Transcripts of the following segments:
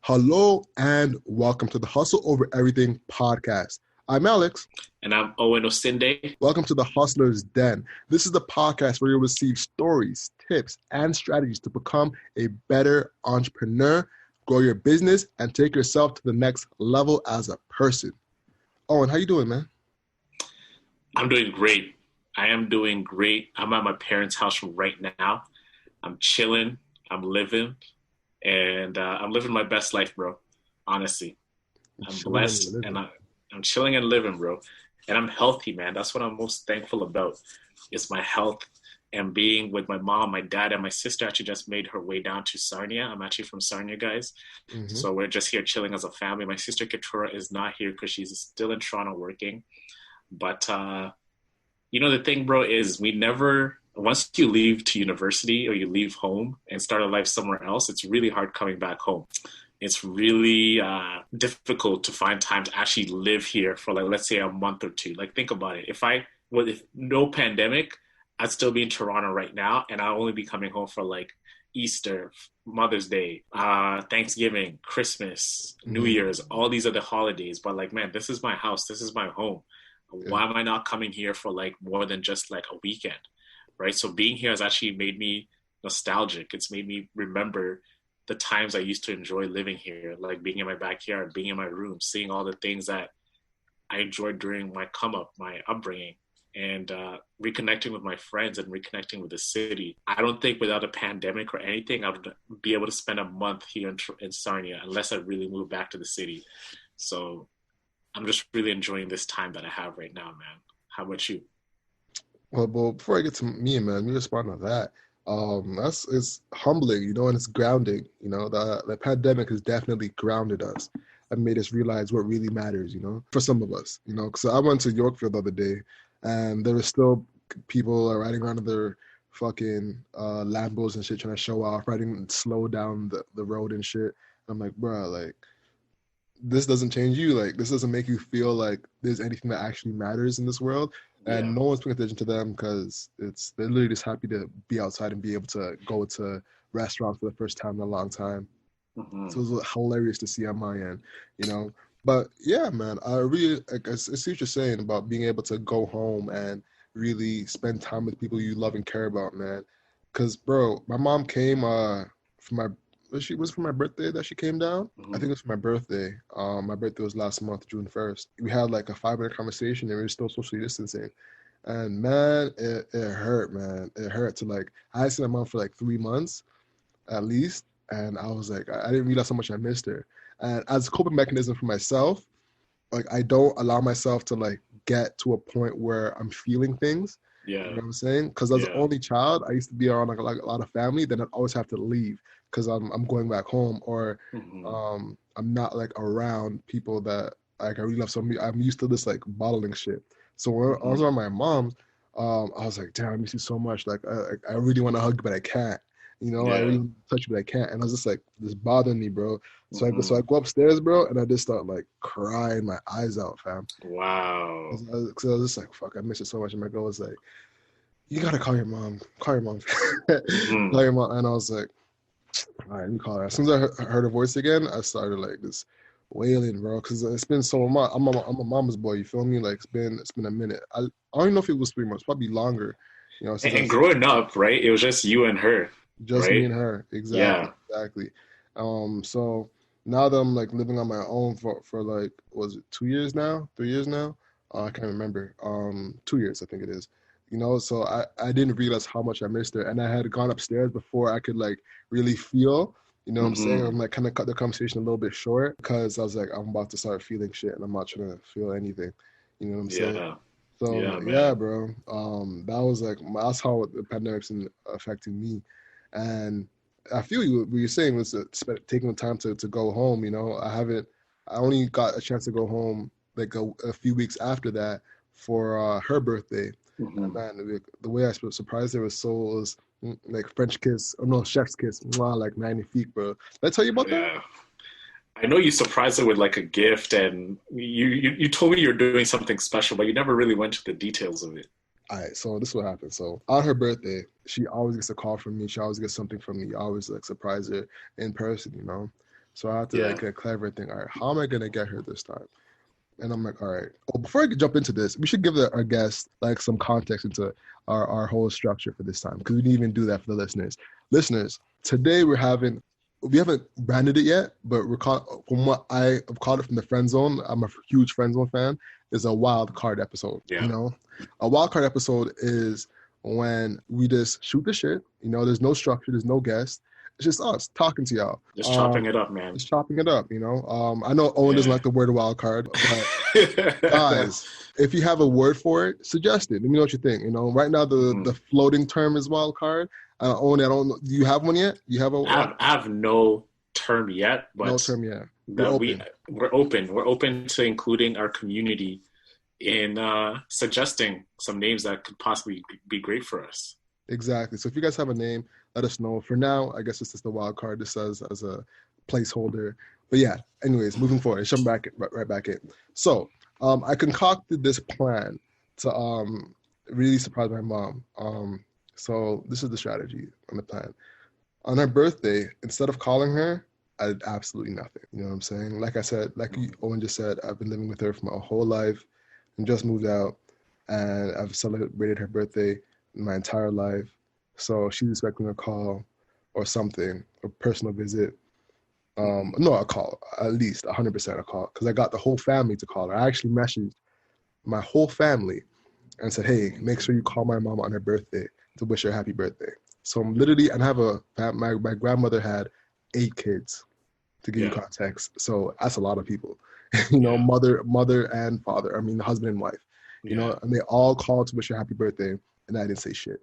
Hello and welcome to the Hustle Over Everything podcast. I'm Alex. And I'm Owen Osinde. Welcome to the Hustler's Den. This is the podcast where you'll receive stories, tips, and strategies to become a better entrepreneur, grow your business, and take yourself to the next level as a person. Owen, how you doing, man? I'm doing great. I am doing great. I'm at my parents' house right now. I'm chilling. I'm living. And I'm living my best life, bro. Honestly, I'm blessed, and I'm chilling and living, bro. And I'm healthy, man. That's what I'm most thankful about. Is my health and being with my mom, my dad, and my sister. Actually, just made her way down to Sarnia. I'm actually from Sarnia, guys. Mm-hmm. So we're just here chilling as a family. My sister Katura is not here because she's still in Toronto working. But the thing, bro, is we never. Once you leave to university or you leave home and start a life somewhere else, it's really hard coming back home. It's really difficult to find time to actually live here for, like, let's say a month or two. Like, think about it. If no pandemic, I'd still be in Toronto right now, and I'll only be coming home for like Easter, Mother's Day, Thanksgiving, Christmas, New Year's, all these other holidays. But like, man, this is my house. This is my home. Yeah. Why am I not coming here for like more than just like a weekend? Right. So being here has actually made me nostalgic. It's made me remember the times I used to enjoy living here, like being in my backyard, being in my room, seeing all the things that I enjoyed during my come up, my upbringing, and reconnecting with my friends and reconnecting with the city. I don't think without a pandemic or anything, I would be able to spend a month here in Sarnia unless I really move back to the city. So I'm just really enjoying this time that I have right now, man. How about you? Well, before I get to me, man, let me respond to that. It's humbling, and it's grounding. The pandemic has definitely grounded us and made us realize what really matters, for some of us, So I went to Yorkville the other day, and there were still people riding around in their fucking Lambos and shit, trying to show off, riding slow down the road and shit. I'm like, bro, like, this doesn't change you. Like, this doesn't make you feel like there's anything that actually matters in this world. And no one's paying attention to them because they're literally just happy to be outside and be able to go to restaurants for the first time in a long time. Mm-hmm. So it was hilarious to see on my end, But yeah, man, I see what you're saying about being able to go home and really spend time with people you love and care about, man. Because, bro, my mom came was for my birthday that she came down? Mm-hmm. I think it was for my birthday. My birthday was last month, June 1st. We had like a 5-minute conversation and we were still socially distancing. And man, it hurt, man. It hurt to like, I had seen my mom for like 3 months at least. And I was like, I didn't realize how much I missed her. And as a coping mechanism for myself, like, I don't allow myself to like get to a point where I'm feeling things. Yeah. You know what I'm saying? Because as the only child, I used to be around like a lot of family. Then I'd always have to leave because I'm going back home, or I'm not like around people that like I really love. So I'm used to this like bottling shit. So when I was around my mom, I was like, damn, I miss you so much. Like I really want to hug, but I can't. I really want to touch you, but I can't. And I was just like, this bothering me, bro. So I go upstairs, bro, and I just start like crying my eyes out, fam. Wow. So I was just like, fuck, I miss it so much. And my girl was like, you gotta call your mom. Call your mom. Call your mom. And I was like, all right, let me call her. As soon as I heard her voice again, I started like this wailing, bro, because it's been so much. I'm a mama's boy. You feel me? Like it's been a minute. I don't even know if it was 3 months, probably longer. And growing up, right? It was just you and her. Just right? Me and her, exactly. Yeah. Exactly. So now that I'm like living on my own for like, was it 2 years now? 3 years now? I can't remember. 2 years, I think it is. So I didn't realize how much I missed her, and I had gone upstairs before I could like really feel. What I'm saying? I'm like kind of cut the conversation a little bit short because I was like, I'm about to start feeling shit, and I'm not trying to feel anything. You know what I'm saying? So yeah, bro. That was like that's how the pandemic's been affecting me, and I feel what you're saying was taking the time to go home. I only got a chance to go home like a few weeks after that for her birthday. And man, the way I surprised her was like French kiss, chef's kiss, like 90 feet, bro. Did I tell you about that? I know you surprised her with like a gift, and you told me you're doing something special, but you never really went to the details of it. All right, so this is what happened. So on her birthday, she always gets a call from me. She always gets something from me. I always like surprise her in person, So I had to Yeah. like get clever and think, all right, how am I gonna get her this time? And I'm like, all right. Oh, before I jump into this, we should give our guests like some context into our whole structure for this time because we didn't even do that for the listeners. Listeners, today we haven't branded it yet, but from what I have called it from the friend zone. I'm a huge friend zone fan. Is a wild card episode. Yeah. You know, a wild card episode is when we just shoot the shit. You know, there's no structure, there's no guest. It's just us talking to y'all. Just chopping it up, man. Just chopping it up, you know. I know Owen doesn't like the word wild card, but guys, if you have a word for it, suggest it. Let me know what you think. You know, right now the floating term is wild card. Owen, I don't know. Do you have one yet? You have I have no term yet, but no term yet. We're open. We're open to including our community in suggesting some names that could possibly be great for us. Exactly. So if you guys have a name, let us know. For now, I guess it's just the wild card. This as a placeholder. But yeah, anyways, moving forward, jump back right back in. So I concocted this plan to really surprise my mom. So this is the strategy on the plan. On her birthday, instead of calling her, I did absolutely nothing. You know what I'm saying? Like I said, like Owen just said, I've been living with her for my whole life and just moved out, and I've celebrated her birthday my entire life. So she's expecting a call or something, a personal visit. No, a call, at least 100% a call, because I got the whole family to call her. I actually messaged my whole family and said, hey, make sure you call my mom on her birthday to wish her a happy birthday. So I'm literally, and I have my grandmother had 8 kids, to give you context. So that's a lot of people, you know, mother and father, husband and wife, you know, and they all called to wish her happy birthday, and I didn't say shit.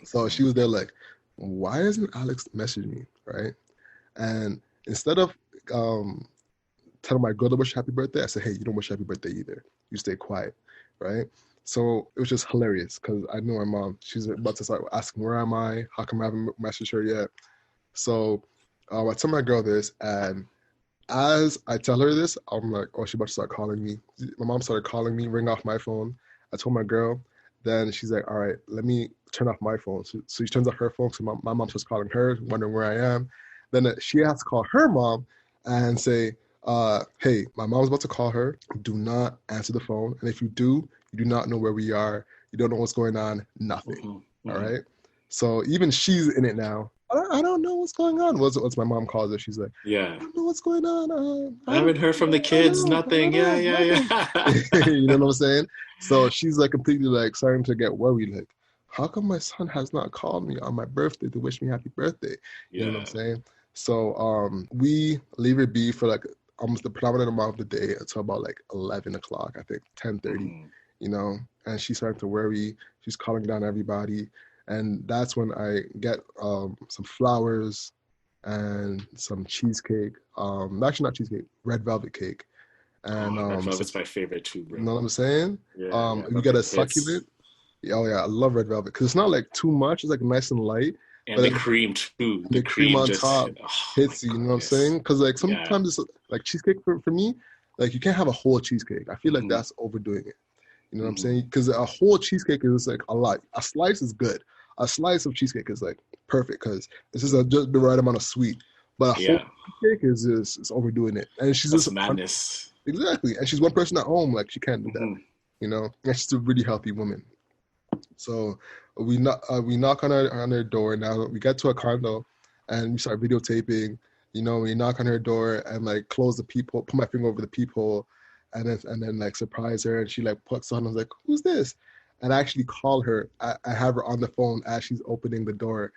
So she was there like, why doesn't Alex message me, right? And instead of telling my girl to wish happy birthday, I said, hey, you don't wish happy birthday either. You stay quiet, right? So it was just hilarious because I know my mom, she's about to start asking, where am I? How come I haven't messaged her yet? So I tell my girl this, and as I tell her this, I'm like, oh, she's about to start calling me. My mom started calling me, ring off my phone. I told my girl, then she's like, all right, let me turn off my phone. So she turns off her phone, so my mom starts calling her, wondering where I am. Then she has to call her mom and say, hey, my mom's about to call her. Do not answer the phone. And if you do, you do not know where we are. You don't know what's going on. Nothing. All right? So even she's in it now. I don't know what's going on. What's my mom calls it? She's like, I don't know what's going on. I haven't heard from the kids. Nothing. Yeah. You know what I'm saying? So she's like completely like starting to get worried. Like, how come my son has not called me on my birthday to wish me happy birthday? You know what I'm saying? So we leave her be for like almost the predominant amount of the day until about like 11 o'clock, I think, 10:30, you know, and she's starting to worry. She's calling down everybody. And that's when I get some flowers and some cheesecake. Actually, not cheesecake, red velvet cake. And red velvet's my favorite too, bro. You know what I'm saying? Yeah, we get a succulent. Oh yeah, I love red velvet because it's not like too much. It's like nice and light. And the cream too. The cream on top hits you. You know what I'm saying? Because like sometimes it's like cheesecake for me. Like you can't have a whole cheesecake. I feel like that's overdoing it. You know what I'm saying? Because a whole cheesecake is like a lot. A slice is good. A slice of cheesecake is like perfect because this is just the right amount of sweet. But a whole cheesecake is overdoing it. And she's just madness. Exactly. And she's one person at home. Like she can't do that. You know? And she's a really healthy woman. So we knock on her door. Now we get to a condo and we start videotaping. You know, we knock on her door and like close the peephole, put my finger over the peephole, and then like surprise her. And she like puts on. I was like, who's this? And I actually call her. I have her on the phone as she's opening the door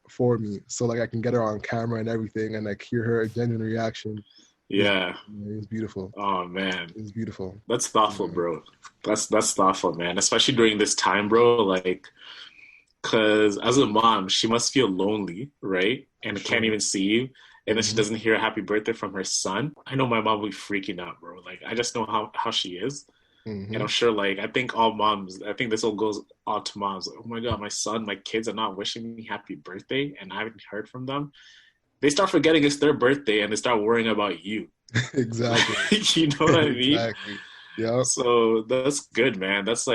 for me. So like I can get her on camera and everything and like hear her genuine reaction. Yeah. It was beautiful. Oh man. It was beautiful. That's thoughtful, bro. That's thoughtful, man. Especially during this time, bro. Like, cause as a mom, she must feel lonely, right? And can't even see you. And then she doesn't hear a happy birthday from her son. I know my mom will be freaking out, bro. Like, I just know how she is. And I'm sure, like, I think this all goes out to moms. Like, oh my God, my kids are not wishing me happy birthday and I haven't heard from them. They start forgetting it's their birthday and they start worrying about you. Exactly. You know what I mean? Exactly. Yeah. So that's good, man. That's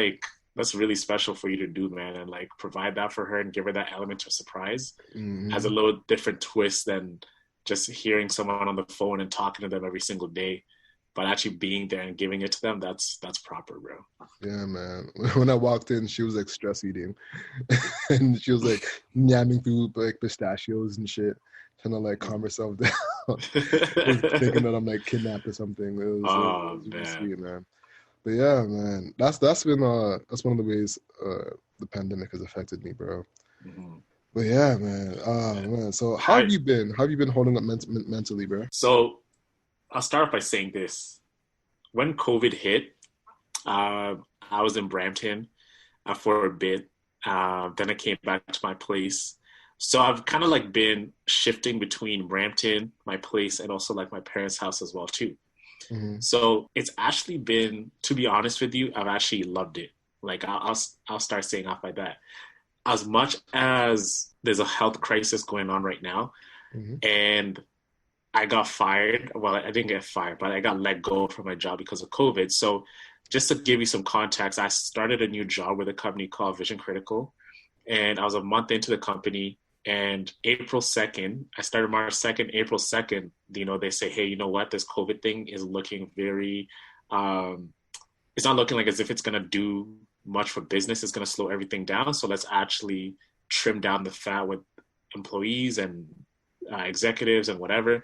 really special for you to do, man. And like provide that for her and give her that element of surprise as a little different twist than just hearing someone on the phone and talking to them every single day, but actually being there and giving it to them, that's proper, bro. Yeah, man. When I walked in, she was like stress eating, and she was like yamming through like pistachios and shit, trying to like calm herself down. Was thinking that I'm like kidnapped or something. It Oh was really man. sweet, man. But yeah, man, that's been that's one of the ways the pandemic has affected me, bro. Mhm. But yeah, man. Oh Yeah. man. So how have Hi. you been? How have you been holding up mentally, bro? So I'll start off by saying this. When COVID hit, uh, I was in Brampton for a bit. Then I came back to my place. So I've kind of like been shifting between Brampton, my place, and also like my parents' house as well too. Mm-hmm. So it's actually been, to be honest with you, I've actually loved it. Like I'll start saying off like that. As much as there's a health crisis going on right now, Mm-hmm. and I got fired. Well, I didn't get fired, but I got let go from my job because of COVID. So just to give you some context, I started a new job with a company called Vision Critical, and I was a month into the company. And April 2nd, I started March 2nd, April 2nd, they say, hey, you know what? This COVID thing is looking very, um, it's not looking like as if it's going to do much for business. It's going to slow everything down. So let's actually trim down the fat with employees and executives and whatever.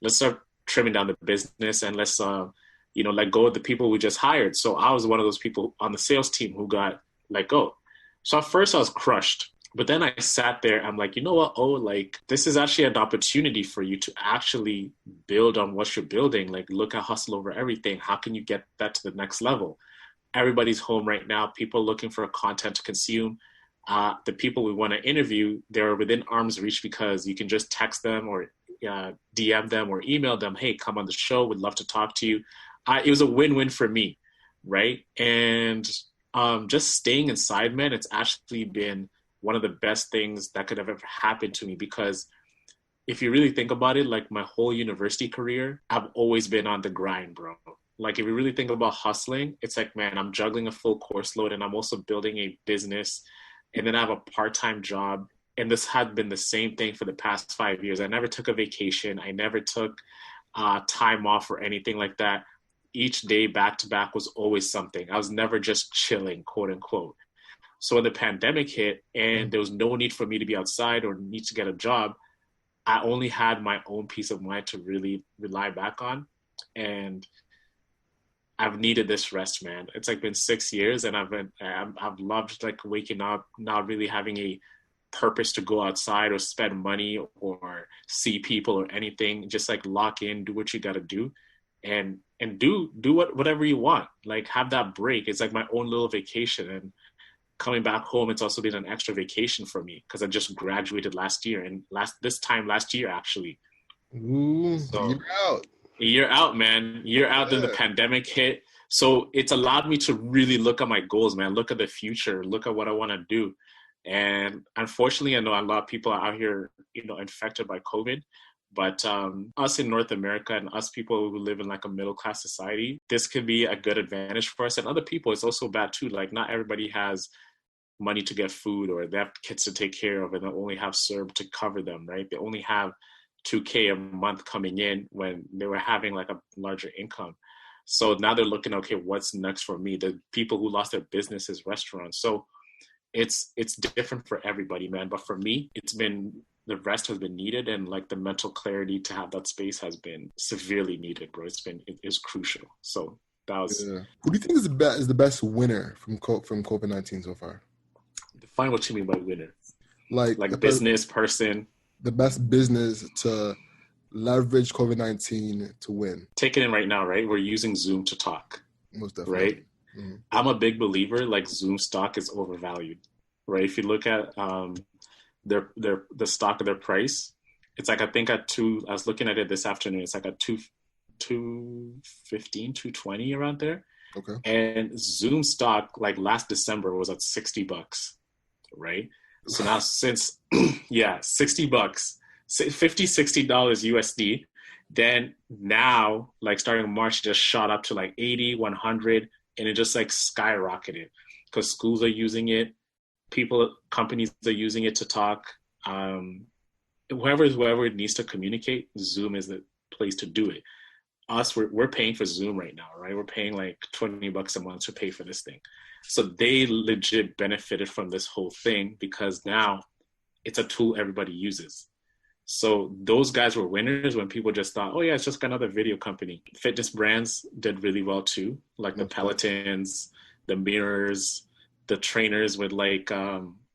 Let's start trimming down the business and let's, let go of the people we just hired. So I was one of those people on the sales team who got let go. So at first I was crushed. But then I sat there, I'm like, you know what? Oh, like this is actually an opportunity for you to actually build on what you're building. Like look at Hustle Over Everything. How can you get that to the next level? Everybody's home right now. People looking for content to consume. The people we want to interview, they're within arm's reach because you can just text them or DM them or email them. Hey, come on the show. Would love to talk to you. It was a win-win for me, right? And just staying inside, man, it's actually been one of the best things that could have ever happened to me because if you really think about it, like my whole university career, I've always been on the grind, bro. Like if you really think about hustling, it's like, man, I'm juggling a full course load and I'm also building a business and then I have a part-time job. And this had been the same thing for the past 5 years. I never took a vacation. I never took time off or anything like that. Each day back to back was always something. I was never just chilling, quote unquote. So when the pandemic hit and there was no need for me to be outside or need to get a job, I only had my own peace of mind to really rely back on. And I've needed this rest, man. It's like been 6 years and I've loved like waking up, not really having a purpose to go outside or spend money or see people or anything. Just like lock in, do what you got to do and do whatever you want. Like have that break. It's like my own little vacation. And coming back home, it's also been an extra vacation for me because I just graduated last year and last year actually. Ooh, So you're out. a year out, man. Year out, then the Yeah. pandemic hit. So it's allowed me to really look at my goals, man. Look at the future. Look at what I want to do. And unfortunately, I know a lot of people are out here, infected by COVID. But us in North America and us people who live in like a middle class society, this could be a good advantage for us. And other people, it's also bad too. Like not everybody has money to get food or they have kids to take care of and they only have CERB to cover them, right? They only have 2K a month coming in when they were having like a larger income. So now they're looking, okay, what's next for me? The people who lost their businesses, restaurants. So it's different for everybody, man. But for me, the rest has been needed and like the mental clarity to have that space has been severely needed, bro. It is crucial. So that was. Yeah. Who do you think is the best winner from COVID-19 so far? Define what you mean by winner. Like Like business person. the best business to leverage COVID-19 to win. Take it in right now, right? We're using Zoom to talk, Most definitely. right? Mm-hmm. I'm a big believer like Zoom stock is overvalued, right? If you look at the stock of their price, it's like I think I was looking at it this afternoon. It's like at 215, 220 around there. Okay. And Zoom stock like last December was at $60, right? So now since $60, $50-$60 USD. Then now, like starting March, just shot up to like 80, 100, and it just like skyrocketed because schools are using it, companies are using it to talk. whoever needs to communicate, Zoom is the place to do it. Us, we're paying for Zoom right now, right? We're paying like $20 a month to pay for this thing. So they legit benefited from this whole thing because now it's a tool everybody uses. So those guys were winners when people just thought, oh yeah, it's just another video company. Fitness brands did really well too, like the Pelotons, the mirrors, the trainers with like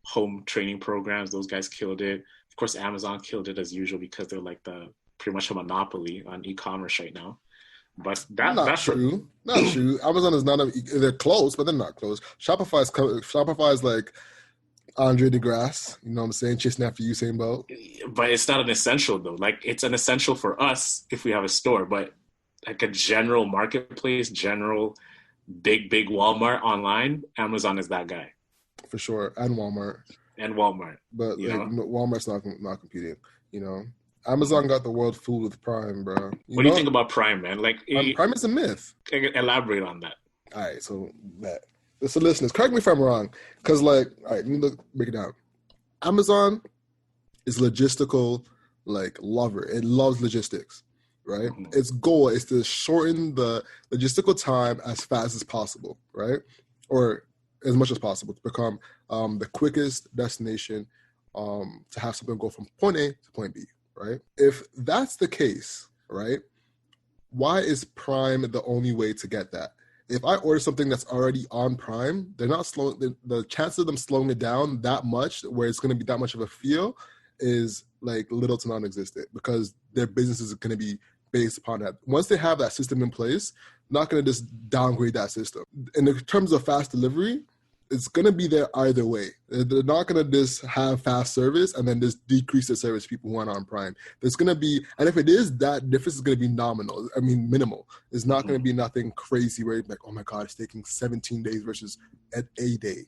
home training programs. Those guys killed it. Of course, Amazon killed it as usual because they're like the pretty much a monopoly on e-commerce right now. But that's true. Not true. Amazon is not. They're close, but they're not close. Shopify is like Andre DeGrasse. You know what I'm saying? Chasing after Usain Bolt. But it's not an essential though. Like it's an essential for us if we have a store, but like a general marketplace, general big Walmart online, Amazon is that guy. For sure, and Walmart. But like, Walmart's not competing. You know. Amazon got the world fooled with Prime, bro. What do you think about Prime, man? Like Prime is a myth. Elaborate on that. All right, so listeners, correct me if I'm wrong, because like, all right, let me break it down. Amazon is logistical, like lover. It loves logistics, right? Mm-hmm. Its goal is to shorten the logistical time as fast as possible, right, or as much as possible to become the quickest destination to have something go from point A to point B. Right? If that's the case, right, why is Prime the only way to get that? If I order something that's already on Prime, they're not slowing the chance of them slowing it down that much, where it's going to be that much of a feel, is like little to non-existent because their business is going to be based upon that. Once they have that system in place, not going to just downgrade that system. In terms of fast delivery, it's going to be there either way. They're not going to just have fast service and then just decrease the service people who aren't on Prime. There's going to be, and if it is, that difference is going to be minimal. It's not going to be nothing crazy where you're like, oh my God, it's taking 17 days versus at a day.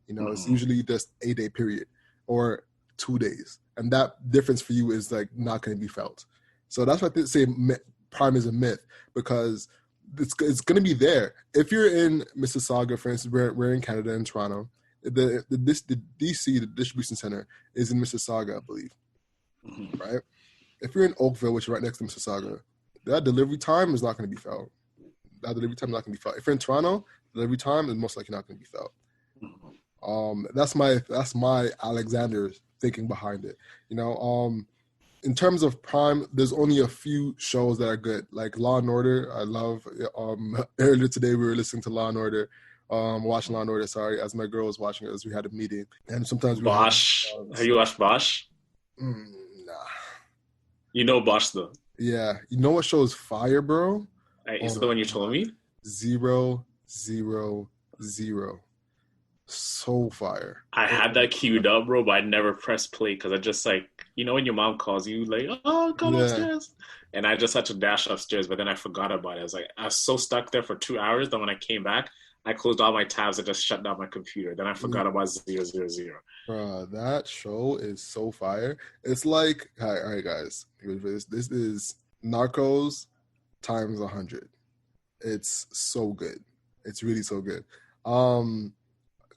You know, it's usually just a day period or 2 days. And that difference for you is like not going to be felt. So that's why I say Prime is a myth, because it's going to be there. If you're in Mississauga, for instance, we're in Canada, in Toronto. The DC, the distribution center, is in Mississauga, I believe. Mm-hmm. Right? If you're in Oakville, which is right next to Mississauga, that delivery time is not going to be felt. If you're in Toronto, delivery time is most likely not going to be felt. Mm-hmm. That's my Alexander thinking behind it. You know, in terms of Prime, there's only a few shows that are good, like Law and Order. I love. Earlier today, we were listening to Law and Order, watching Law and Order. Sorry, as my girl was watching it, as we had a meeting, and sometimes Bosch. Have you watched Bosch? Nah. You know Bosch though. Yeah, you know what show is fire, bro? Is it the one you told me? 000. So fire. I had that queued up, bro, but I never pressed play because I just like, you know, when your mom calls you, like, oh, come upstairs. And I just had to dash upstairs, but then I forgot about it. I was so stuck there for 2 hours that when I came back, I closed all my tabs and just shut down my computer. Then I forgot about 000. Bro, that show is so fire. It's like, all right, guys, this is Narcos times 100. It's so good. It's really so good.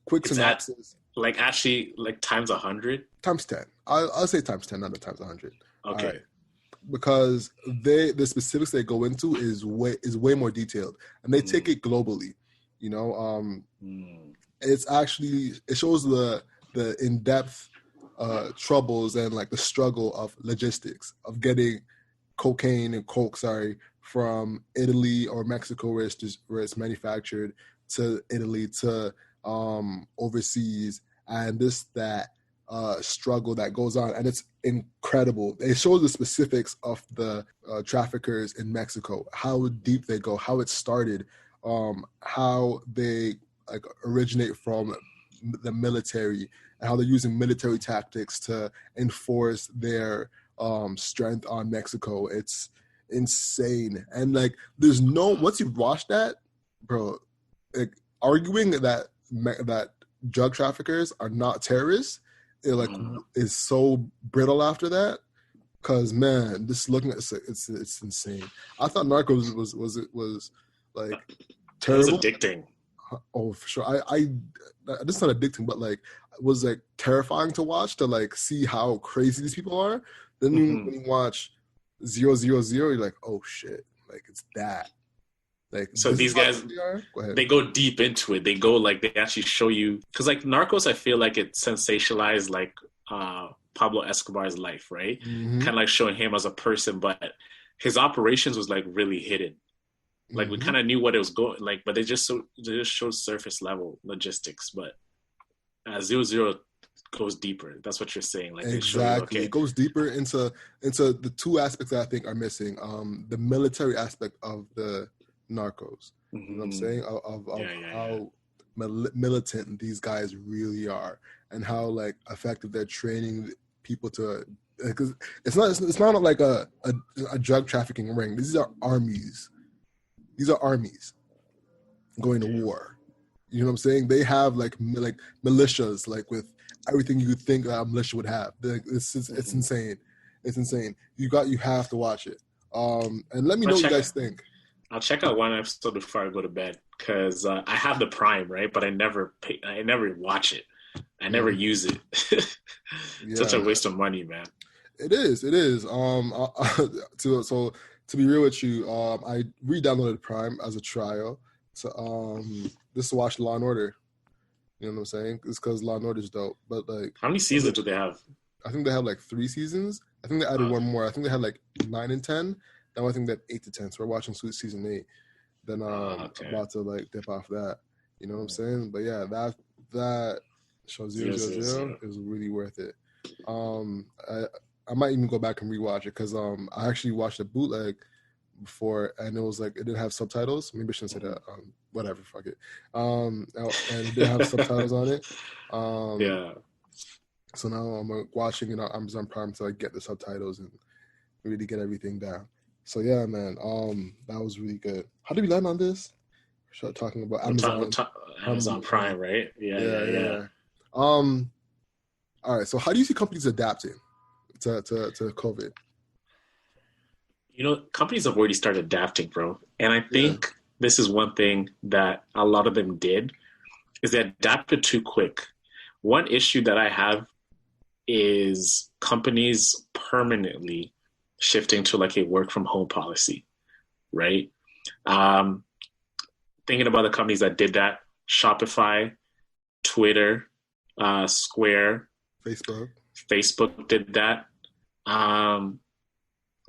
Quick synopsis. Actually times 100? Times 10. I'll say times 10, not times 100. Okay. Right. Because the specifics they go into is way more detailed, and they take it globally. You know, it's actually, it shows the in-depth troubles and like the struggle of logistics of getting cocaine and coke, from Italy or Mexico where it's manufactured to Italy to overseas, and that struggle that goes on, and it's incredible. It shows the specifics of the traffickers in Mexico, how deep they go, how it started, how they like originate from the military, and how they're using military tactics to enforce their strength on Mexico. It's insane, and like there's no, once you watch that, bro, like arguing that drug traffickers are not terrorists, it like is so brittle after that. Cause man, just looking at it's insane. I thought Narcos was like terrible. It was addicting. Oh, for sure. I this is not addicting, but like it was like terrifying to watch, to like see how crazy these people are. Then Hmm. when you watch 000, you're like, oh shit, like it's that. Like So this is these how they guys, really are. Go ahead. they go deep into it. They go like they actually show you because like Narcos, I feel like it sensationalized like Pablo Escobar's life, right? Mm-hmm. Kind of like showing him as a person, but his operations was like really hidden. Like we Mm-hmm. kind of knew what it was going like, but they just showed surface level logistics. But 0-0 goes deeper. That's what you're saying. Like they show you, Exactly. okay, It goes deeper into the two aspects that I think are missing. The military aspect of the narcos. You know what I'm mm-hmm. saying? Of Yeah, yeah, yeah. how militant these guys really are, and how like effective they're training people to. Because it's not like a drug trafficking ring. These are armies. These are armies going to Damn. war. You know what I'm saying? They have like militias, like with everything you would think that a militia would have. It's Mm-hmm. insane. It's insane. You have to watch it. And let me I'll know what you check. guys think. I'll check out one episode before I go to bed because I have the Prime, right? But I never watch it. I never Mm, use it. Such yeah, a man. waste of money, man. It is. It is. To be real with you, I re-downloaded Prime as a trial. So just to watch Law and Order. You know what I'm saying? It's because Law and Order is dope. But like, How many seasons do they have? I think they have like 3 seasons. I think they added one Okay. more. I think they had like 9 and 10. Now I think they have 8 to 10. So we're watching season 8. Then Okay. about to like dip off that. You know what I'm Mm. saying? But yeah, that show zero Zero zero zero zero zero. is really worth it. Um, I might even go back and rewatch it because I actually watched a bootleg before and it was like it didn't have subtitles. Maybe I shouldn't say Mhm. that. Whatever, fuck it. And it didn't have subtitles on it. Um, Yeah. so now I'm watching it on Amazon Prime until I get the subtitles and really get everything down. So yeah, man, that was really good. How did we land on this? Start talking about We're Amazon. Amazon Prime, right? Yeah, Yeah, yeah, yeah. yeah. Um, all right. So how do you see companies adapting to COVID? You know, companies have already started adapting, bro. And I Yeah. think this is one thing that a lot of them did is they adapted too quick. One issue that I have is companies permanently shifting to like a work from home policy, right? Um, Thinking about the companies that did that, Shopify, Twitter, Square, Facebook. Facebook did that. Um,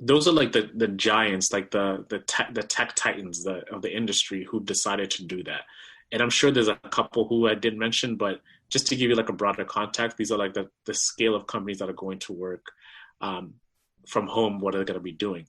those are like the giants, like the tech titans of the industry who decided to do that. And I'm sure there's a couple who I did mention, but just to give you like a broader context, these are like the scale of companies that are going to work um, from home. What are they going to be doing?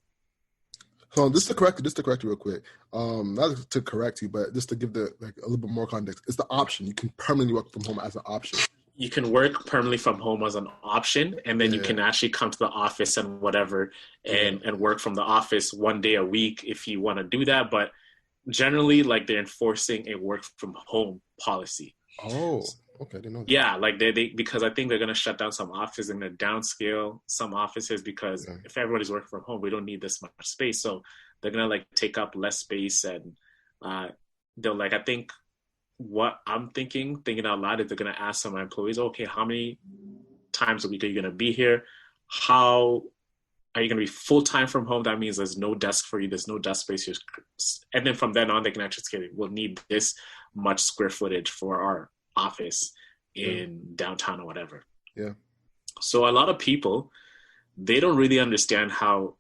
So just to correct you real quick. Not to correct you, but just to give the like a little bit more context. It's the option. You can permanently work from home as an option. You can work permanently from home as an option, and then you Yeah, can actually come to the office and whatever, yeah. and work from the office one day a week if you want to do that. But generally, like they're enforcing a work from home policy. Oh, okay. I didn't know that. Yeah, like they because I think they're gonna shut down some offices and then downscale some offices because Yeah. if everybody's working from home, we don't need this much space. So they're gonna like take up less space and uh they'll like I think what I'm thinking out loud is they're gonna ask some employees, okay, how many times a week are you gonna be here? How are you gonna be full time from home? That means there's no desk for you, there's no desk space. And then from then on, they can actually say, we'll need this much square footage for our office Yeah. in downtown or whatever. Yeah. So a lot of people, they don't really understand how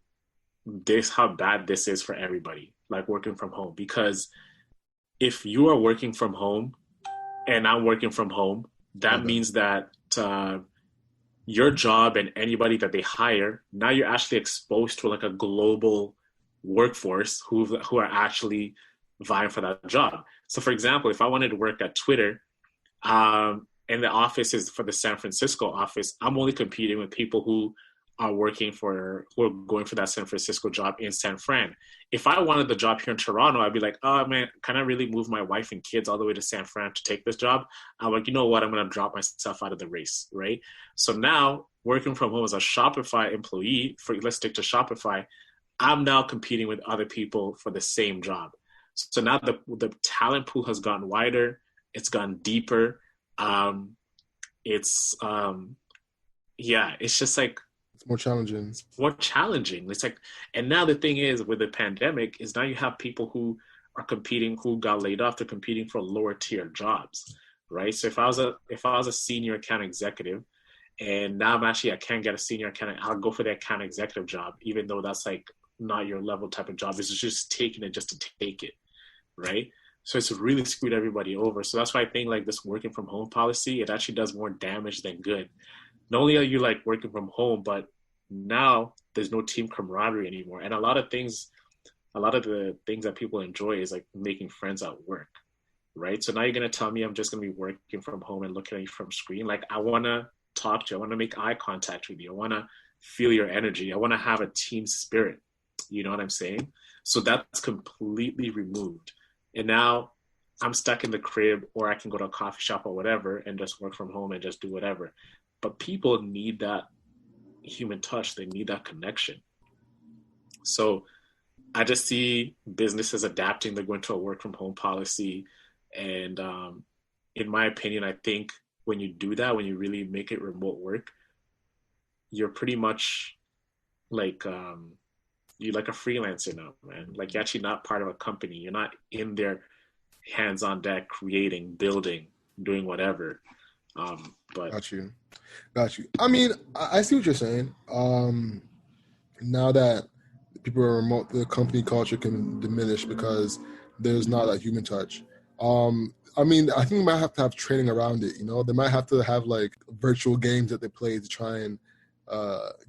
bad this is for everybody, like working from home. Because if you are working from home and I'm working from home, My that bad. means that your job and anybody that they hire, now you're actually exposed to like a global workforce who are actually vying for that job. So for example, if I wanted to work at Twitter, and the office is for the San Francisco office, I'm only competing with people who are going for that San Francisco job in San Fran. If I wanted the job here in Toronto, I'd be like, oh man, can I really move my wife and kids all the way to San Fran to take this job? I'm like, you know what? I'm going to drop myself out of the race, right? So now working from home as a Shopify employee, let's stick to Shopify, I'm now competing with other people for the same job. So now the talent pool has gotten wider. It's gone deeper. It's yeah, it's just like It's more challenging. It's more challenging. It's like, and now the thing is with the pandemic is now you have people who are competing, who got laid off, they're competing for lower tier jobs, right? So if I was a senior account executive, and now I can't get a senior account, I'll go for the account executive job, even though that's like not your level type of job. It's just taking it just to take it, right? So it's really screwed everybody over. So that's why I think like this working from home policy, it actually does more damage than good. Not only are you like working from home, but now there's no team camaraderie anymore. And a lot of the things that people enjoy is like making friends at work, right? So now you're going to tell me I'm just going to be working from home and looking at you from screen. Like I want to talk to you. I want to make eye contact with you. I want to feel your energy. I want to have a team spirit. You know what I'm saying? So that's completely removed. And now I'm stuck in the crib, or I can go to a coffee shop or whatever and just work from home and just do whatever. But people need that human touch. They need that connection. So I just see businesses adapting. They're going to a work from home policy. And in my opinion, I think when you do that, when you really make it remote work, you're pretty much like you're like a freelancer now, man. Like you're actually not part of a company. You're not in there hands on deck, creating, building, doing whatever. But Got you. I mean, I see what you're saying. Now that people are remote, the company culture can diminish because there's not that human touch. I mean, I think we might have to have training around it. You know, they might have to have like virtual games that they play to try and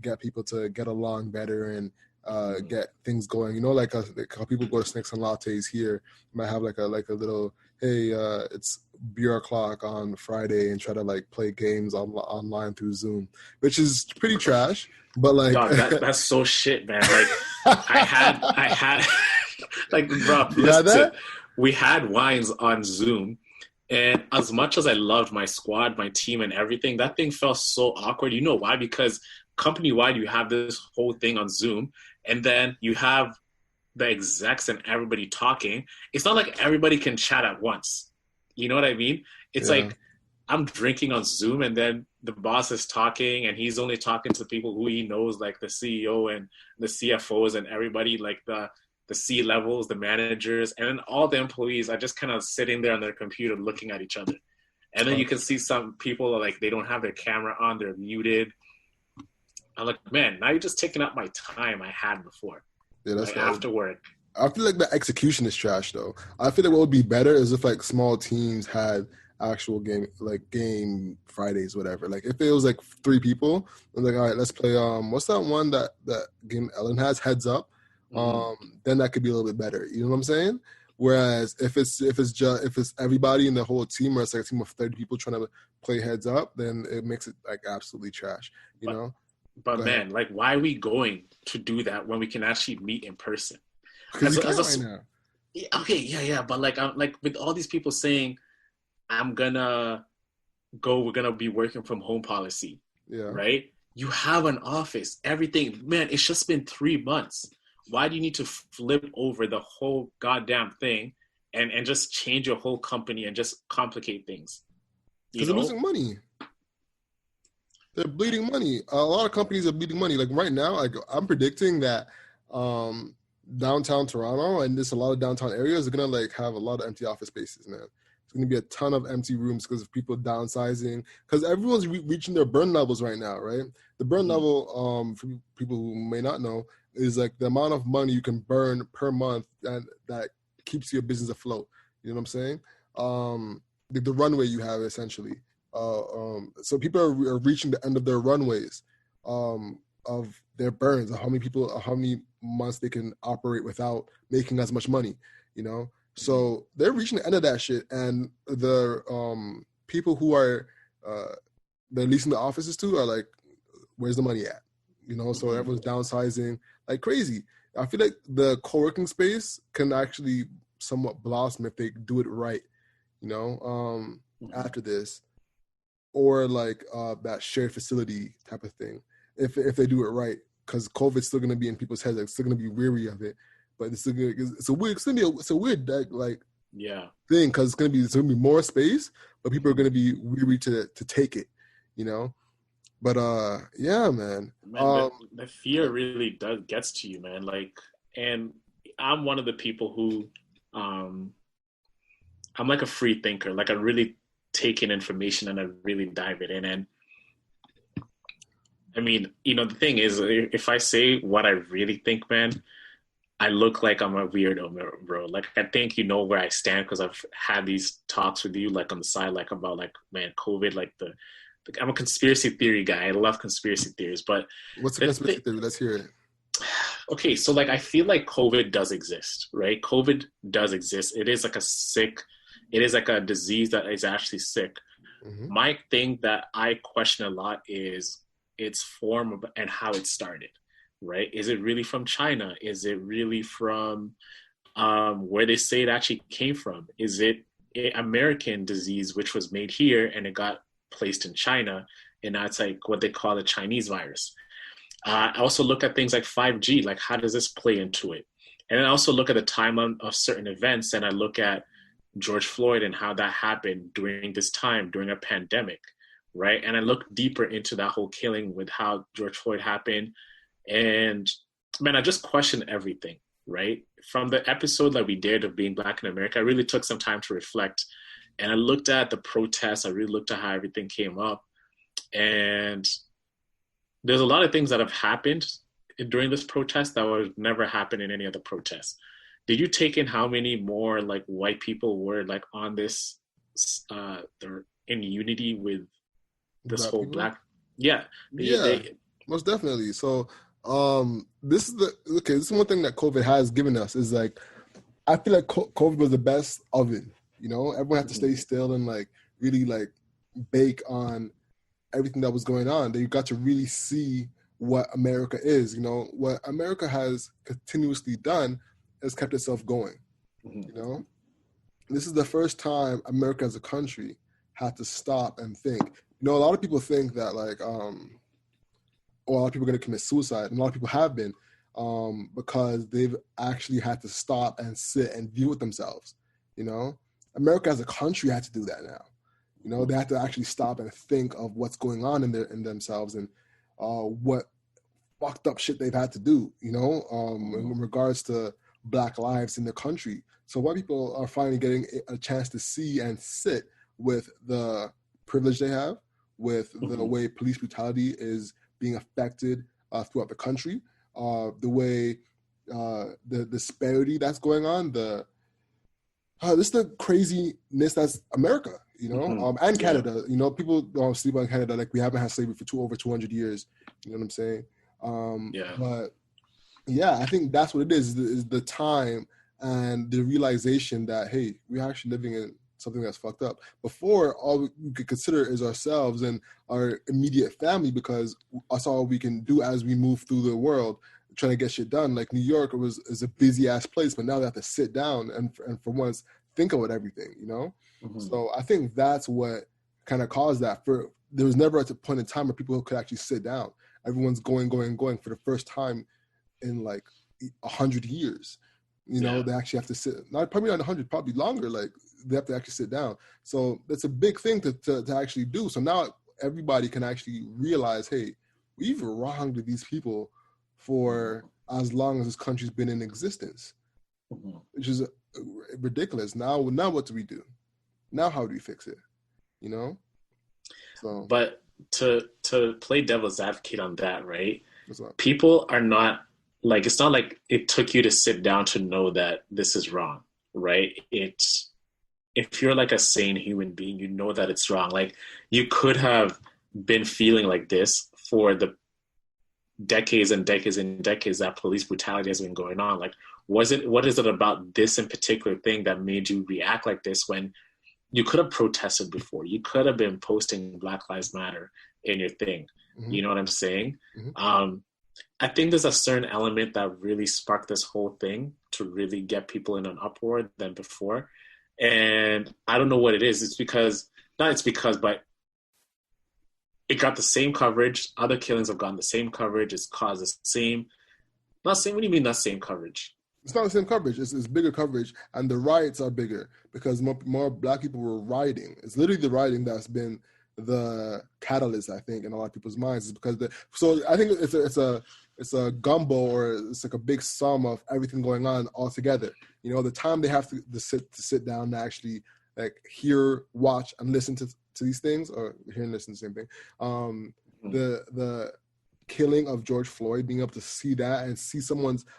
get people to get along better and get things going. You know, like how people go to Snakes and Lattes here. You might have like a little, hey, it's beer o'clock on Friday, and try to like play games online through Zoom, which is pretty trash. But like, dog, that's so shit, man. Like I had like, bro, listen, we had wines on Zoom, and as much as I loved my squad, my team, and everything, that thing felt so awkward. You know why? Because company-wide, you have this whole thing on Zoom, and then you have the execs and everybody talking. It's not like everybody can chat at once. You know what I mean? It's like I'm drinking on Zoom, and then the boss is talking, and he's only talking to people who he knows, like the CEO and the CFOs and everybody, like the C levels, the managers, and then all the employees are just kind of sitting there on their computer looking at each other. And then you can see some people are like, they don't have their camera on, they're muted. I'm like, man, now you're just taking up my time I had before. Yeah, that's like after work. I feel like the execution is trash though. I feel like what would be better is if like small teams had actual game Fridays, whatever. Like if it was like 3 people, I'm like, all right, let's play what's that one that game Ellen has, Heads Up? Then that could be a little bit better. You know what I'm saying? Whereas if it's everybody in the whole team, or it's like a team of 30 people trying to play Heads Up, then it makes it like absolutely trash. You know? But man, like, why are we going to do that when we can actually meet in person? Because right now. Okay, yeah. But like, I'm like with all these people saying, we're gonna be working from home policy. Yeah. Right? You have an office, everything. Man, it's just been 3 months. Why do you need to flip over the whole goddamn thing and just change your whole company and just complicate things? Because they're losing money. They're bleeding money. A lot of companies are bleeding money. Like right now, like I'm predicting that downtown Toronto and there's a lot of downtown areas are gonna like have a lot of empty office spaces, man. It's gonna be a ton of empty rooms because of people downsizing. Because everyone's reaching their burn levels right now, right? The burn level, for people who may not know, is like the amount of money you can burn per month that keeps your business afloat. You know what I'm saying? The runway you have essentially. So people are reaching the end of their runways of their burns, of how many months they can operate without making as much money, you know? So they're reaching the end of that shit. And the people who are they're leasing the offices to are like, where's the money at? You know, so everyone's downsizing like crazy. I feel like the co-working space can actually somewhat blossom if they do it right, you know, after this. Or like that shared facility type of thing, if they do it right, because COVID's still gonna be in people's heads. They're still gonna be weary of it, but it's a weird thing because it's gonna be more space, but people are gonna be weary to take it, you know. But yeah, man. Man, the fear really does gets to you, man. Like, and I'm one of the people who, um, I'm like a free thinker. Like, I really take in information and I really dive it in. And I mean, the thing is, if I say what I really think, man, I look like I'm a weirdo, bro. Like, I think you know where I stand because I've had these talks with you, like on the side, like about like, man, COVID, like I'm a conspiracy theory guy. I love conspiracy theories, but What's the the conspiracy thing, theory? Let's hear it. okay, so like I feel like COVID does exist, right? COVID does exist. It is like a disease that is actually sick. Hmm. My thing that I question a lot is its form and how it started, right? Is it really from China? Is it really from where they say it actually came from? Is it an American disease which was made here and it got placed in China, and now it's like what they call the Chinese virus? I also look at things like 5G, like how does this play into it? And I also look at the timeline of certain events, and I look at George Floyd and how that happened during this time, during a pandemic, right? And I look deeper into that whole killing with how George Floyd happened. And man, I just question everything, right? From the episode that we did of Being Black in America, I really took some time to reflect. And I looked at the protests, I really looked at how everything came up. And there's a lot of things that have happened during this protest that would never happen in any other protest. Did you take in how many more like white people were like on this? They're in unity with this Black whole people. black. Yeah, Yeah, they. most definitely. So, this is the okay. This is one thing that COVID has given us is like I feel like COVID was the best oven. Everyone had to stay Mhm, still and like really like bake on everything that was going on. That you got to really see what America is. What America has continuously done has kept itself going. mhm, You know, this is the first time America as a country had to stop and think. A lot of people think that like or a lot of people are going to commit suicide, and a lot of people have been because they've actually had to stop and sit and deal with themselves. You know, America as a country had to do that now. They have to actually stop and think of what's going on in themselves and what fucked up shit they've had to do. mhm, In regards to Black lives in the country. So white people are finally getting a chance to see and sit with the privilege they have, with the mhm. way police brutality is being affected throughout the country, the way the disparity that's going on, this is the craziness that's America, and Yeah, Canada. People don't sleep on Canada like we haven't had slavery for over 200 years. You know what I'm saying? yeah. But yeah, I think that's what it is the time and the realization that hey, we're actually living in something that's fucked up. Before, all we could consider is ourselves and our immediate family because that's all we can do as we move through the world trying to get shit done. Like New York is a busy ass place, but now they have to sit down and for once think about everything. Mhm. So I think that's what kind of caused that. For there was never at a point in time where people could actually sit down. Everyone's going for the first time in like 100 years. Yeah. They actually have to sit, not probably not 100, probably longer. Like they have to actually sit down. So that's a big thing to actually do. So now everybody can actually realize, hey, we've wronged these people for Mhm, as long as this country's been in existence, mhm. which is ridiculous. Now what do we do? Now how do we fix it? You know? So But to play devil's advocate on that, right? what's up? People are not like it's not like it took you to sit down to know that this is wrong, right? It's if you're like a sane human being, you know that it's wrong. Like you could have been feeling like this for the decades and decades and decades that police brutality has been going on. Like, what is it about this in particular thing that made you react like this when you could have protested before? You could have been posting Black Lives Matter in your thing. Mm-hmm, You know what I'm saying? mm-hmm. Um, I think there's a certain element that really sparked this whole thing to really get people in an uproar than before. And I don't know what it is. It's because, but it got the same coverage. Other killings have gotten the same coverage. It's caused the same, not same, what do you mean not same coverage? It's not the same coverage. It's bigger coverage, and the riots are bigger because more Black people were rioting. It's literally the rioting that's been the catalyst, I think, in a lot of people's minds is because so I think it's a gumbo, or it's like a big sum of everything going on all together. You know, the time they have to sit down and actually like hear, watch, and listen to these things, or hear and listen to the same thing. The killing of George Floyd, being able to see that and see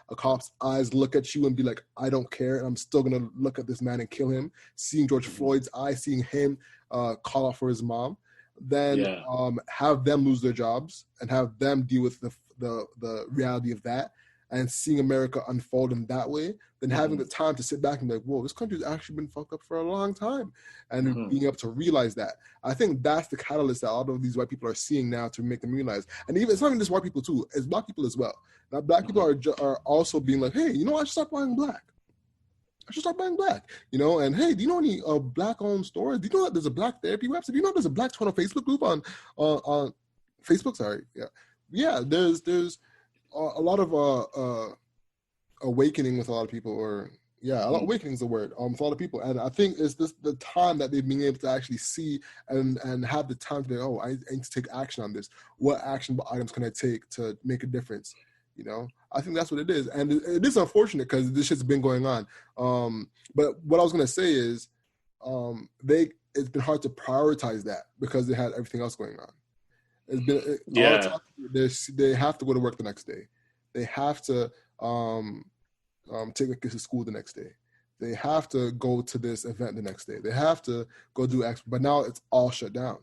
a cop's eyes look at you and be like, I don't care, and I'm still gonna look at this man and kill him. Seeing George Floyd's eyes, seeing him call out for his mom, then have them lose their jobs and have them deal with the reality of that, and seeing America unfold in that way, then having the time to sit back and be like, whoa, this country's actually been fucked up for a long time, and being able to realize that. I think that's the catalyst that all of these white people are seeing now to make them realize. And even it's not even just white people too, it's black people as well. Now black people are also being like, hey, you know, I should start buying black. You know, and hey, do you know any black-owned stores? Do you know that there's a black therapy website? Do you know there's a black Toronto Facebook group on Facebook? Sorry, yeah. There's a lot of awakening with a lot of people, or awakening is the word. With a lot of people, and I think it's this the time that they've been able to actually see and have the time to be, oh, I need to take action on this. What action items can I take to make a difference? You know, I think that's what it is, and it is unfortunate because this shit's been going on. But what I was gonna say is, it's been hard to prioritize that because they had everything else going on. It's been all the time, they have to go to work the next day. They have to take a kid to school the next day. They have to go to this event the next day. They have to go do X. But now it's all shut down.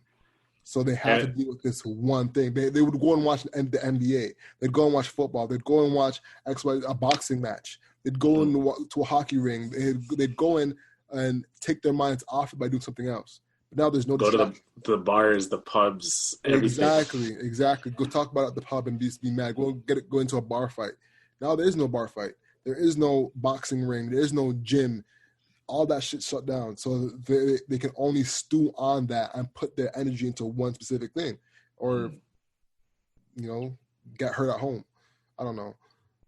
So they have to deal with this one thing. They would go and watch the NBA. They'd go and watch football. They'd go and watch a boxing match. They'd go to a hockey ring. They'd go in and take their minds off it by doing something else. But now there's no distraction. Go to the bars, the pubs, everything. Exactly. Go talk about it at the pub and be mad. Go into a bar fight. Now there is no bar fight. There is no boxing ring. There is no gym. All that shit shut down. So they can only stew on that and put their energy into one specific thing, or you know, get hurt at home. I don't know.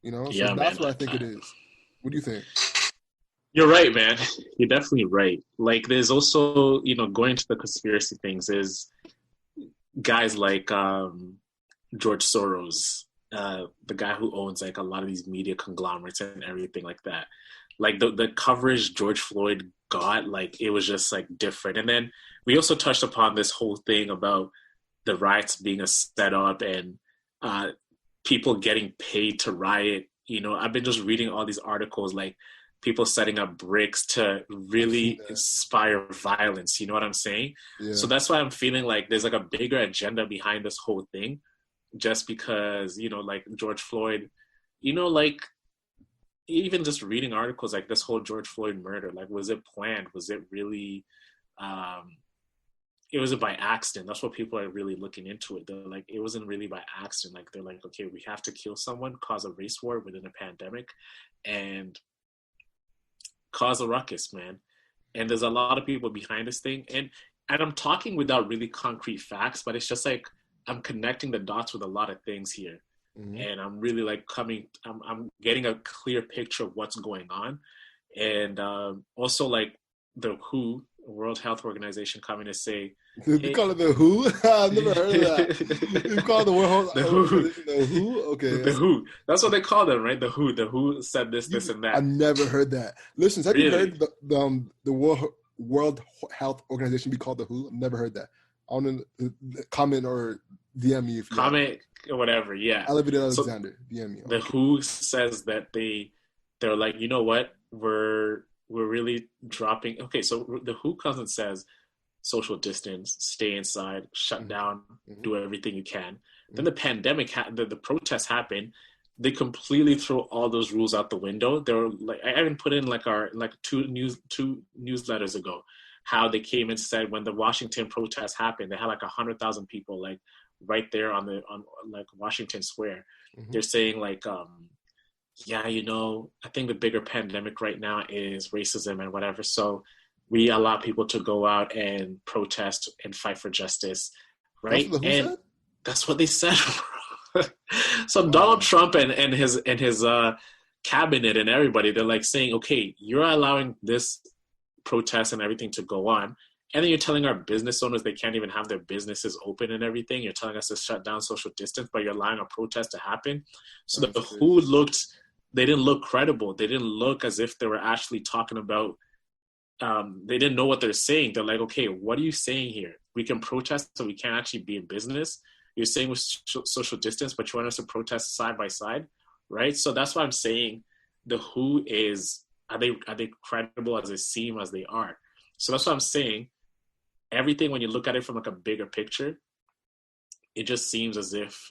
You know, so that's what I think it is. What do you think? You're right, man. You're definitely right. Like, there's also, you know, going to the conspiracy things is guys like George Soros, the guy who owns like a lot of these media conglomerates and everything like that. Like the coverage George Floyd got, like it was just like different. And then we also touched upon this whole thing about the riots being a setup and people getting paid to riot. You know, I've been just reading all these articles, like people setting up bricks to really inspire violence. You know what I'm saying? Yeah. So that's why I'm feeling like there's like a bigger agenda behind this whole thing, just because, you know, like George Floyd, you know, like even just reading articles like this whole George Floyd murder, like, was it planned? Was it really, it was by accident? That's what people are really looking into it. They're like, it wasn't really by accident. Like, they're like, okay, we have to kill someone, cause a race war within a pandemic, and cause a ruckus, man. And there's a lot of people behind this thing. And I'm talking without really concrete facts, but it's just like, I'm connecting the dots with a lot of things here. And I'm really like I'm getting a clear picture of what's going on. And also like the WHO, World Health Organization, coming to say, you call it the WHO? I've never heard of that. You call it the World Health Organization the WHO? Okay. The WHO. That's what they call them, right? The WHO. The WHO said this, and that. I've never heard that. Listen, have you heard the World Health Organization be called the WHO? I've never heard that. I want to comment or DM me if you comment or whatever. Yeah, Elevated Alexander, DM me. The WHO says that they're like, you know what, we're really dropping. Okay, so the WHO comes and says social distance, stay inside, shut down, do everything you can. Then the pandemic, the protests happened. They completely throw all those rules out the window. They were like, I even put in like two newsletters ago, how they came and said when the Washington protests happened, they had like 100,000 people like right there on like Washington Square. They're saying like, you know, I think the bigger pandemic right now is racism and whatever. So we allow people to go out and protest and fight for justice, right? That's what they said. So Donald Trump and his cabinet and everybody, they're like saying, okay, you're allowing this protest and everything to go on, And then you're telling our business owners they can't even have their businesses open and everything. You're telling us to shut down social distance, but you're allowing a protest to happen. So the WHO they didn't look credible. They didn't look as if they were actually talking about, they didn't know what they're saying. They're like, okay, what are you saying here? We can protest, so we can't actually be in business. You're saying with social distance, but you want us to protest side by side, right? So that's why I'm saying the WHO are they credible as they seem as they are? So that's what I'm saying. Everything, when you look at it from like a bigger picture, it just seems as if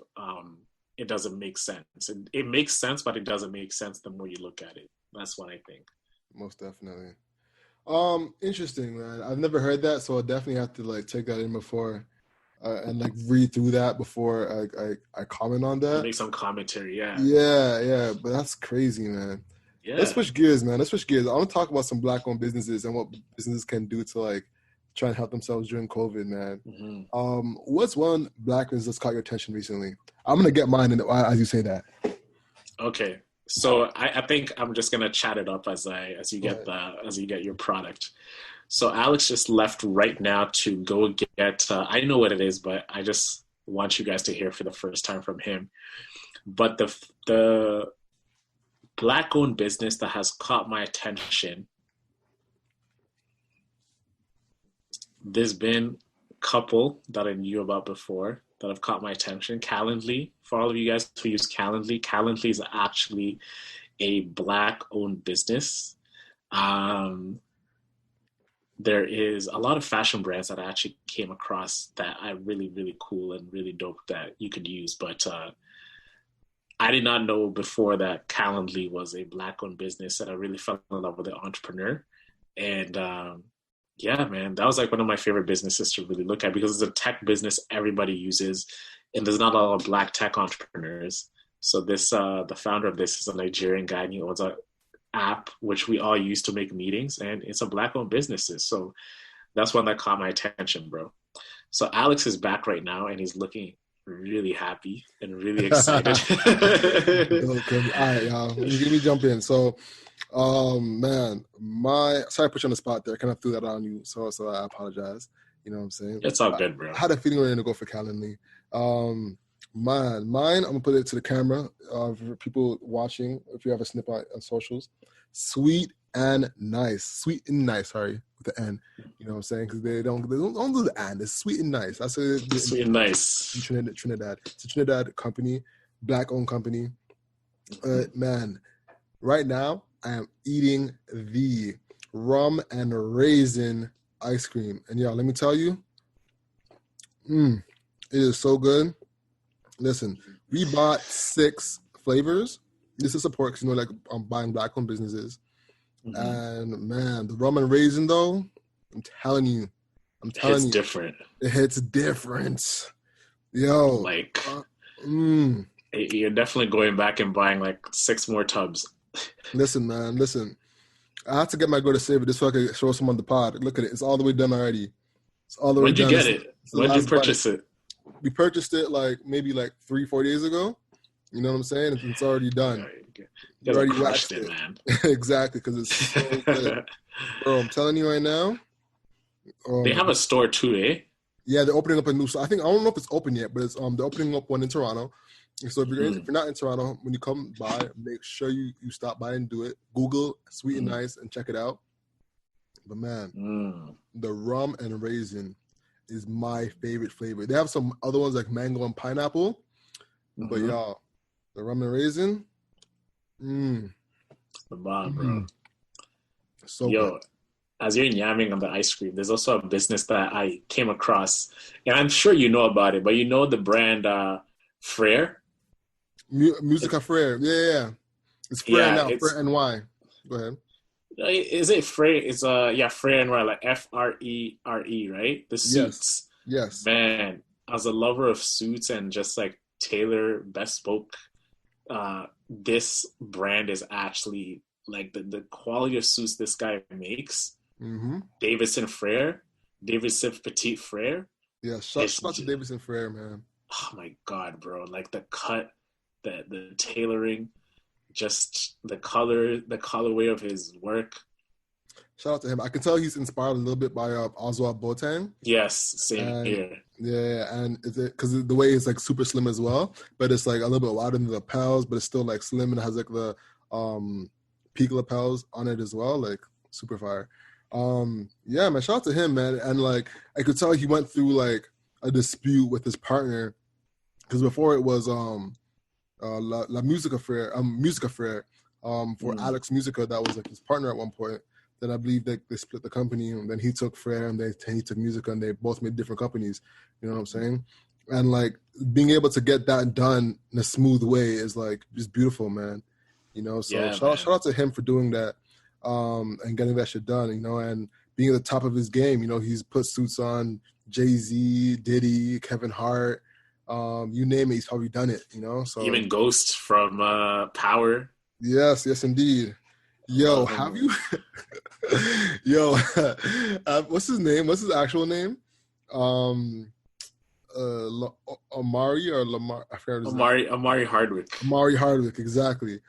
it doesn't make sense. It makes sense, but it doesn't make sense the more you look at it. That's what I think. Most definitely. Interesting, man. I've never heard that, so I'll definitely have to like take that in before and like read through that before I comment on that. Make some commentary, yeah. Yeah. But that's crazy, man. Yeah. Let's switch gears, man. I want to talk about some Black-owned businesses and what businesses can do to like try and help themselves during COVID, man. Mm-hmm. What's one Black business that's caught your attention recently? I'm gonna get mine as you say that. Okay, so I think I'm just gonna chat it up as you get your product. So Alex just left right now to go get. I know what it is, but I just want you guys to hear for the first time from him. But the Black-owned business that has caught my attention. There's been a couple that I knew about before that have caught my attention. Calendly, for all of you guys who use Calendly, Calendly is actually a Black-owned business. There is a lot of fashion brands that I actually came across that are really, really cool and really dope that you could use. But I did not know before that Calendly was a Black-owned business, that I really fell in love with the entrepreneur. And yeah, man, that was like one of my favorite businesses to really look at, because it's a tech business everybody uses, and there's not a lot of Black tech entrepreneurs. So this, the founder of this is a Nigerian guy, and he owns an app which we all use to make meetings, and it's a Black-owned business. So that's one that caught my attention, bro. So Alex is back right now, and he's looking really happy and really excited. All right, y'all. Let me jump in. So, man, sorry to put you on the spot there. I kind of threw that on you, so I apologize. You know what I'm saying? It's all good, bro. I had a feeling we were going to go for Calendly. Mine, I'm going to put it to the camera for people watching, if you have a snip on socials. Sweet and nice, sorry, with the N. You know what I'm saying? Because they don't do the N. It's sweet and nice. That's sweet and nice. Trinidad. It's a Trinidad company, Black-owned company. Man, right now I am eating the rum and raisin ice cream, and y'all, let me tell you, it is so good. Listen, we bought 6 flavors. This is support, because like I'm buying Black-owned businesses. Mm-hmm. And man, the rum and raisin though, I'm telling you, it's different. It hits different. Yo, like you're definitely going back and buying like 6 more tubs. Listen, man, I have to get my girl to save it just so I can show someone the pod. Look at it; it's all the way done already. It's all the way done. When did you get it? When did you purchase it? We purchased it maybe 3-4 days ago. You know what I'm saying? It's already done. You already waxed it, man. Exactly, because it's so good. Bro, I'm telling you right now. They have a store too, eh? Yeah, they're opening up a new store. I don't know if it's open yet, but it's they're opening up one in Toronto. So if you're not in Toronto, when you come by, make sure you stop by and do it. Google Sweet and Nice and check it out. But man, the rum and raisin is my favorite flavor. They have some other ones like mango and pineapple, but y'all, the rum and raisin, the bomb, bro. So good. As you're yamming on the ice cream, there's also a business that I came across, and I'm sure you know about it, but you know the brand Frere? Musica Frere, yeah. It's Frere now, Frere NY. Go ahead. Is it Frere? It's Frere NY, like FRERE, right? The suits. Yes. Man, as a lover of suits and just like tailor bespoke, this brand is actually like the quality of suits this guy makes. Davidson Petit Frere. Yeah, shout out to Davidson Frere, man. Oh my God, bro! Like the cut, the tailoring, just the colorway of his work. Shout out to him. I can tell he's inspired a little bit by Oswald Boateng. Yes, same And here. yeah, and because the way it's like super slim as well, but it's like a little bit wider than the lapels, but it's still like slim and it has like the peak lapels on it as well, like super fire. Yeah, man, shout out to him, man. And like I could tell he went through like a dispute with his partner because before it was La Musica Frere, for Alex Musica, that was like his partner at one point. Then I believe they split the company, and then he took Frere, and he took Musica, and they both made different companies. You know what I'm saying? And like being able to get that done in a smooth way is like just beautiful, man. You know, so Yeah, shout out to him for doing that, and getting that shit done. You know, and being at the top of his game. You know, he's put suits on Jay-Z, Diddy, Kevin Hart, you name it, he's probably done it. You know, so even Ghost from Power. Yes, indeed. Yo, have you? Yo, what's his name? What's his actual name? Amari or Lamar? I forgot his name. Amari Hardwick. Amari Hardwick, exactly.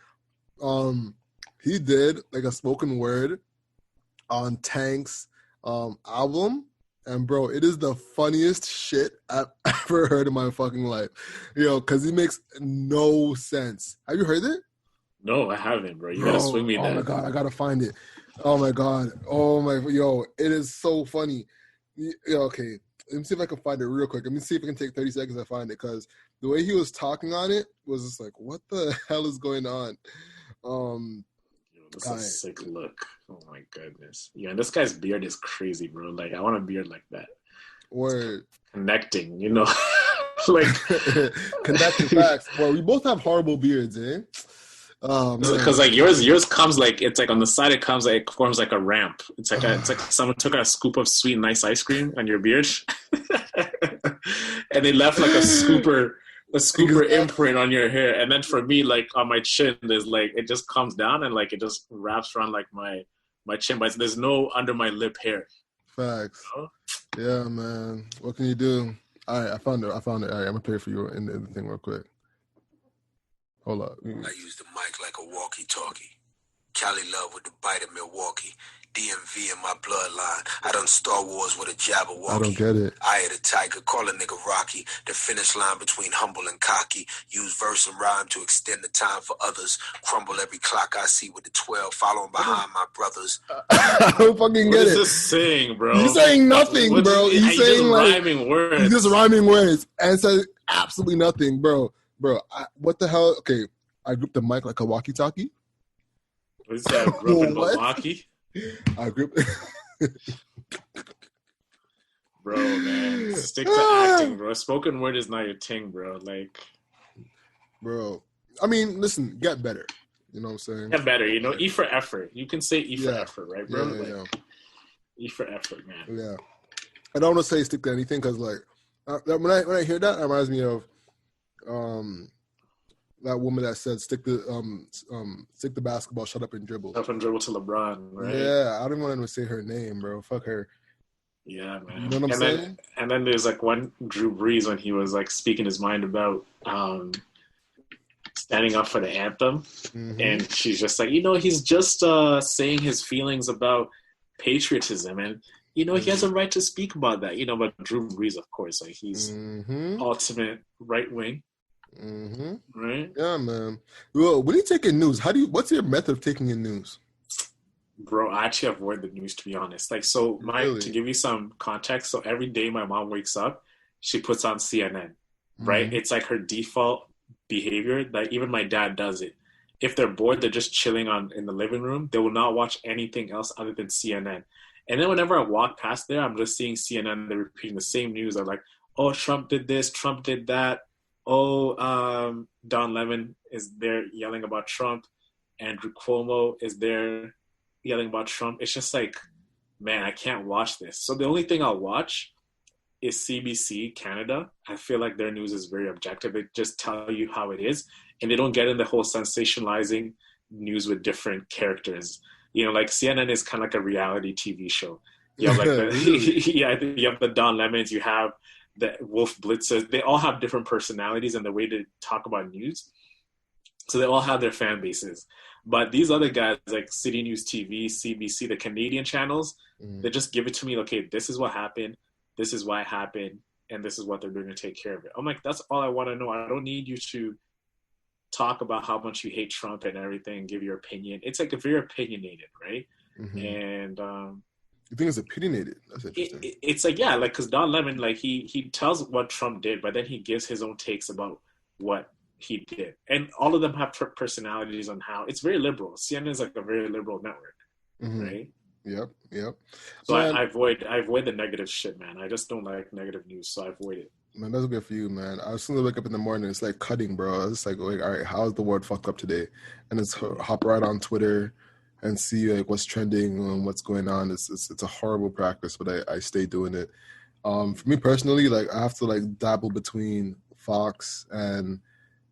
He did like a spoken word on Tank's album, and bro, it is the funniest shit I've ever heard in my fucking life. Yo, because he makes no sense. Have you heard it? No, I haven't, bro. You gotta swing me that. Oh my god, I gotta find it. Oh my god. Oh my, yo, it is so funny. Okay, let me see if I can find it real quick. Let me see if I can take 30 seconds to find it, because the way he was talking on it was just like, what the hell is going on? This is a sick look. Oh my goodness. Yeah, and this guy's beard is crazy, bro. Like, I want a beard like that. Word. Connecting, you know? Like connecting facts. Well, we both have horrible beards, eh? Because like yours comes like, it's like on the side it comes like, it forms like a ramp. It's like someone took a scoop of sweet nice ice cream on your beard and they left like a scooper imprint on your hair. And then for me, like on my chin, there's like, it just comes down and like it just wraps around like my chin, but there's no under my lip hair. Facts. You know? Yeah, man. What can you do? All right, I found it. All right, I'm gonna play for you in the thing real quick. Hold up. I use the mic like a walkie-talkie. Cali love with the bite of Milwaukee. DMV in my bloodline. I done Star Wars with a Jabberwocky. I don't get it. Eye of the tiger, call a nigga Rocky. The finish line between humble and cocky. Use verse and rhyme to extend the time for others. Crumble every clock I see with the 12, following behind my brothers. I don't fucking get it. What is this saying, bro? He's saying nothing, bro. He's saying just like rhyming words. He's just rhyming words and says absolutely nothing, bro. Bro, what the hell? Okay, I gripped the mic like a walkie-talkie. What is that? Grew up in Milwaukee? I gripped. Bro, man, stick to acting, bro. Spoken word is not your thing, bro. Like, bro, I mean, listen, get better. You know what I'm saying? Get better. You know, E for effort. You can say E for effort, right, bro? Yeah. E for effort, man. Yeah. I don't want to say stick to anything because, like, when I hear that, it reminds me of that woman that said stick the basketball, shut up and dribble. Shut up and dribble to LeBron, right? Yeah, I don't even want to say her name, bro. Fuck her. Yeah, man. You know what I'm saying? And then there's like one Drew Brees when he was like speaking his mind about standing up for the anthem, and she's just like, you know, he's just saying his feelings about patriotism, and you know, he has a right to speak about that. You know, but Drew Brees, of course, like he's ultimate right wing. Right? Yeah, man. Well, when you taking news, what's your method of taking in news? Bro, I actually avoid the news, to be honest. Like, so to give you some context, so every day my mom wakes up, she puts on CNN, right? It's like her default behavior. Like, even my dad does it. If they're bored, they're just chilling in the living room. They will not watch anything else other than CNN. And then whenever I walk past there, I'm just seeing CNN. They're repeating the same news. They're like, oh, Trump did this, Trump did that. Oh, Don Lemon is there yelling about Trump. Andrew Cuomo is there yelling about Trump. It's just like, man, I can't watch this. So the only thing I'll watch is CBC Canada. I feel like their news is very objective. They just tell you how it is. And they don't get in the whole sensationalizing news with different characters. You know, like CNN is kind of like a reality TV show. You have like you have the Don Lemons, you have the Wolf Blitzers. They all have different personalities and the way to talk about news. So they all have their fan bases. But these other guys like City News TV, CBC, the Canadian channels, they just give it to me. Okay, this is what happened. This is why it happened. And this is what they're doing to take care of it. I'm like, that's all I want to know. I don't need you to talk about how much you hate Trump and everything, give your opinion. It's like very opinionated, right? And you think it's opinionated? That's interesting. It's like, yeah, like, because Don Lemon, like, he tells what Trump did, but then he gives his own takes about what he did. And all of them have personalities on how it's very liberal. CNN is like a very liberal network, right? Yep. So I avoid the negative shit, man. I just don't like negative news, so I avoid it. Man, that's good for you, man. I was soon to wake up in the morning. It's like cutting, bro. It's like, all right, how's the world fucked up today? And it's hop right on Twitter and see like what's trending and what's going on. It's a horrible practice, but I stay doing it. For me personally, like I have to like dabble between Fox and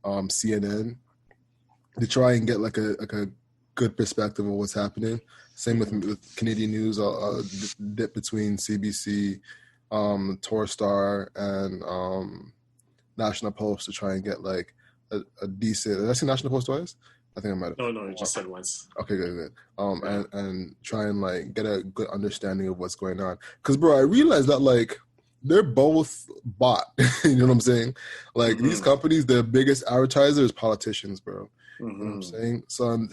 CNN to try and get like a good perspective of what's happening. Same with Canadian news. I'll dip between CBC, Torstar, and National Post to try and get like a decent. Did I say National Post twice? I think I might have. No, you just said once. Okay, good. And try and like get a good understanding of what's going on. Because, bro, I realized that like they're both bought. You know what I'm saying? Like these companies, their biggest advertiser is politicians, bro. You know what I'm saying? So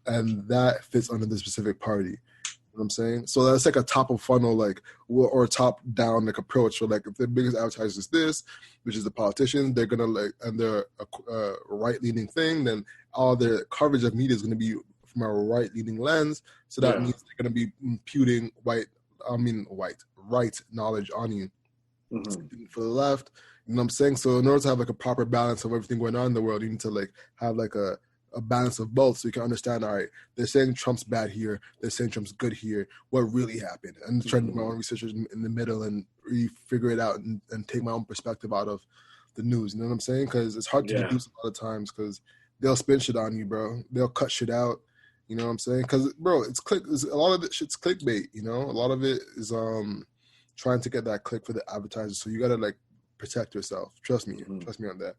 and that fits under the specific party. You know what I'm saying? So that's like a top of funnel, like, or top down like approach. So like if the biggest advertiser is this, which is the politician, they're gonna like, and they're a right leaning thing, then all their coverage of media is gonna be from a right leaning lens. So that means they're gonna be imputing right knowledge on you. For the left, you know what I'm saying? So in order to have like a proper balance of everything going on in the world, you need to like have like a balance of both, so you can understand, all right, they're saying Trump's bad here, they're saying Trump's good here, what really happened, and try to do my own research in the middle and really figure it out and take my own perspective out of the news. You know what I'm saying? Because it's hard to deduce a lot of times because they'll spin shit on you, bro. They'll cut shit out. You know what I'm saying? Because, bro, a lot of it shit's clickbait. You know, a lot of it is trying to get that click for the advertisers. So you gotta like protect yourself. Trust me on that.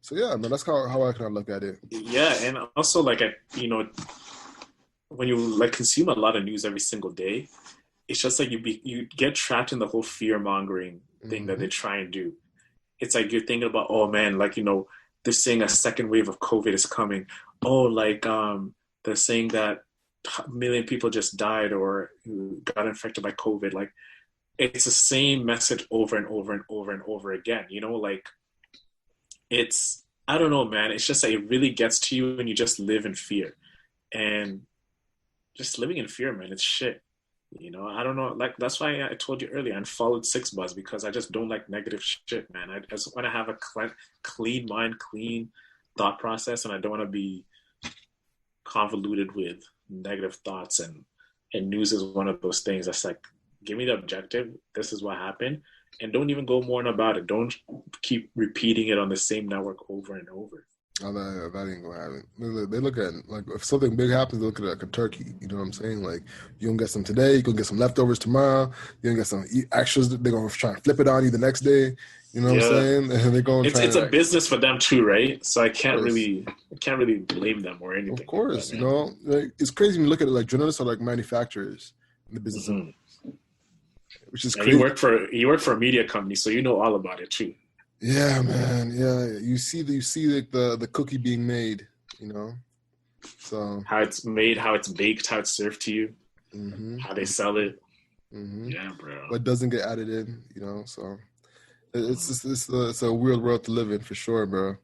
So yeah, man, that's how I kind of look at it. Yeah, and also like when you like consume a lot of news every single day, it's just like you get trapped in the whole fear mongering thing that they try and do. It's like you're thinking about, oh man, like they're saying a second wave of COVID is coming. Oh, like they're saying that 1 million people just died or got infected by COVID. Like it's the same message over and over and over and over again. Like. It's, I don't know, man. It's just like it really gets to you and you just live in fear. And just living in fear, man, it's shit. I don't know. Like, that's why I told you earlier, I unfollowed 6buzz because I just don't like negative shit, man. I just want to have a clean mind, clean thought process, and I don't want to be convoluted with negative thoughts. And news is one of those things that's like, give me the objective. This is what happened. And don't even go more about it. Don't keep repeating it on the same network over and over. Oh, that ain't gonna happen. They look at like if something big happens, they look at it like a turkey. You know what I'm saying? Like you gonna get some today, you gonna get some leftovers tomorrow. You gonna get some extras. They're gonna try and flip it on you the next day. You know what I'm saying? And they're going. It's a business for them too, right? So I can't really blame them or anything. Of course, like that, like, it's crazy when you look at it. Like journalists are like manufacturers in the business. Which is crazy. You work for a media company, so you know all about it too. Yeah, man. Yeah, you see like the cookie being made. So how it's made, how it's baked, how it's served to you, how they sell it. Yeah, bro. What doesn't get added in, So it's a weird world to live in for sure, bro.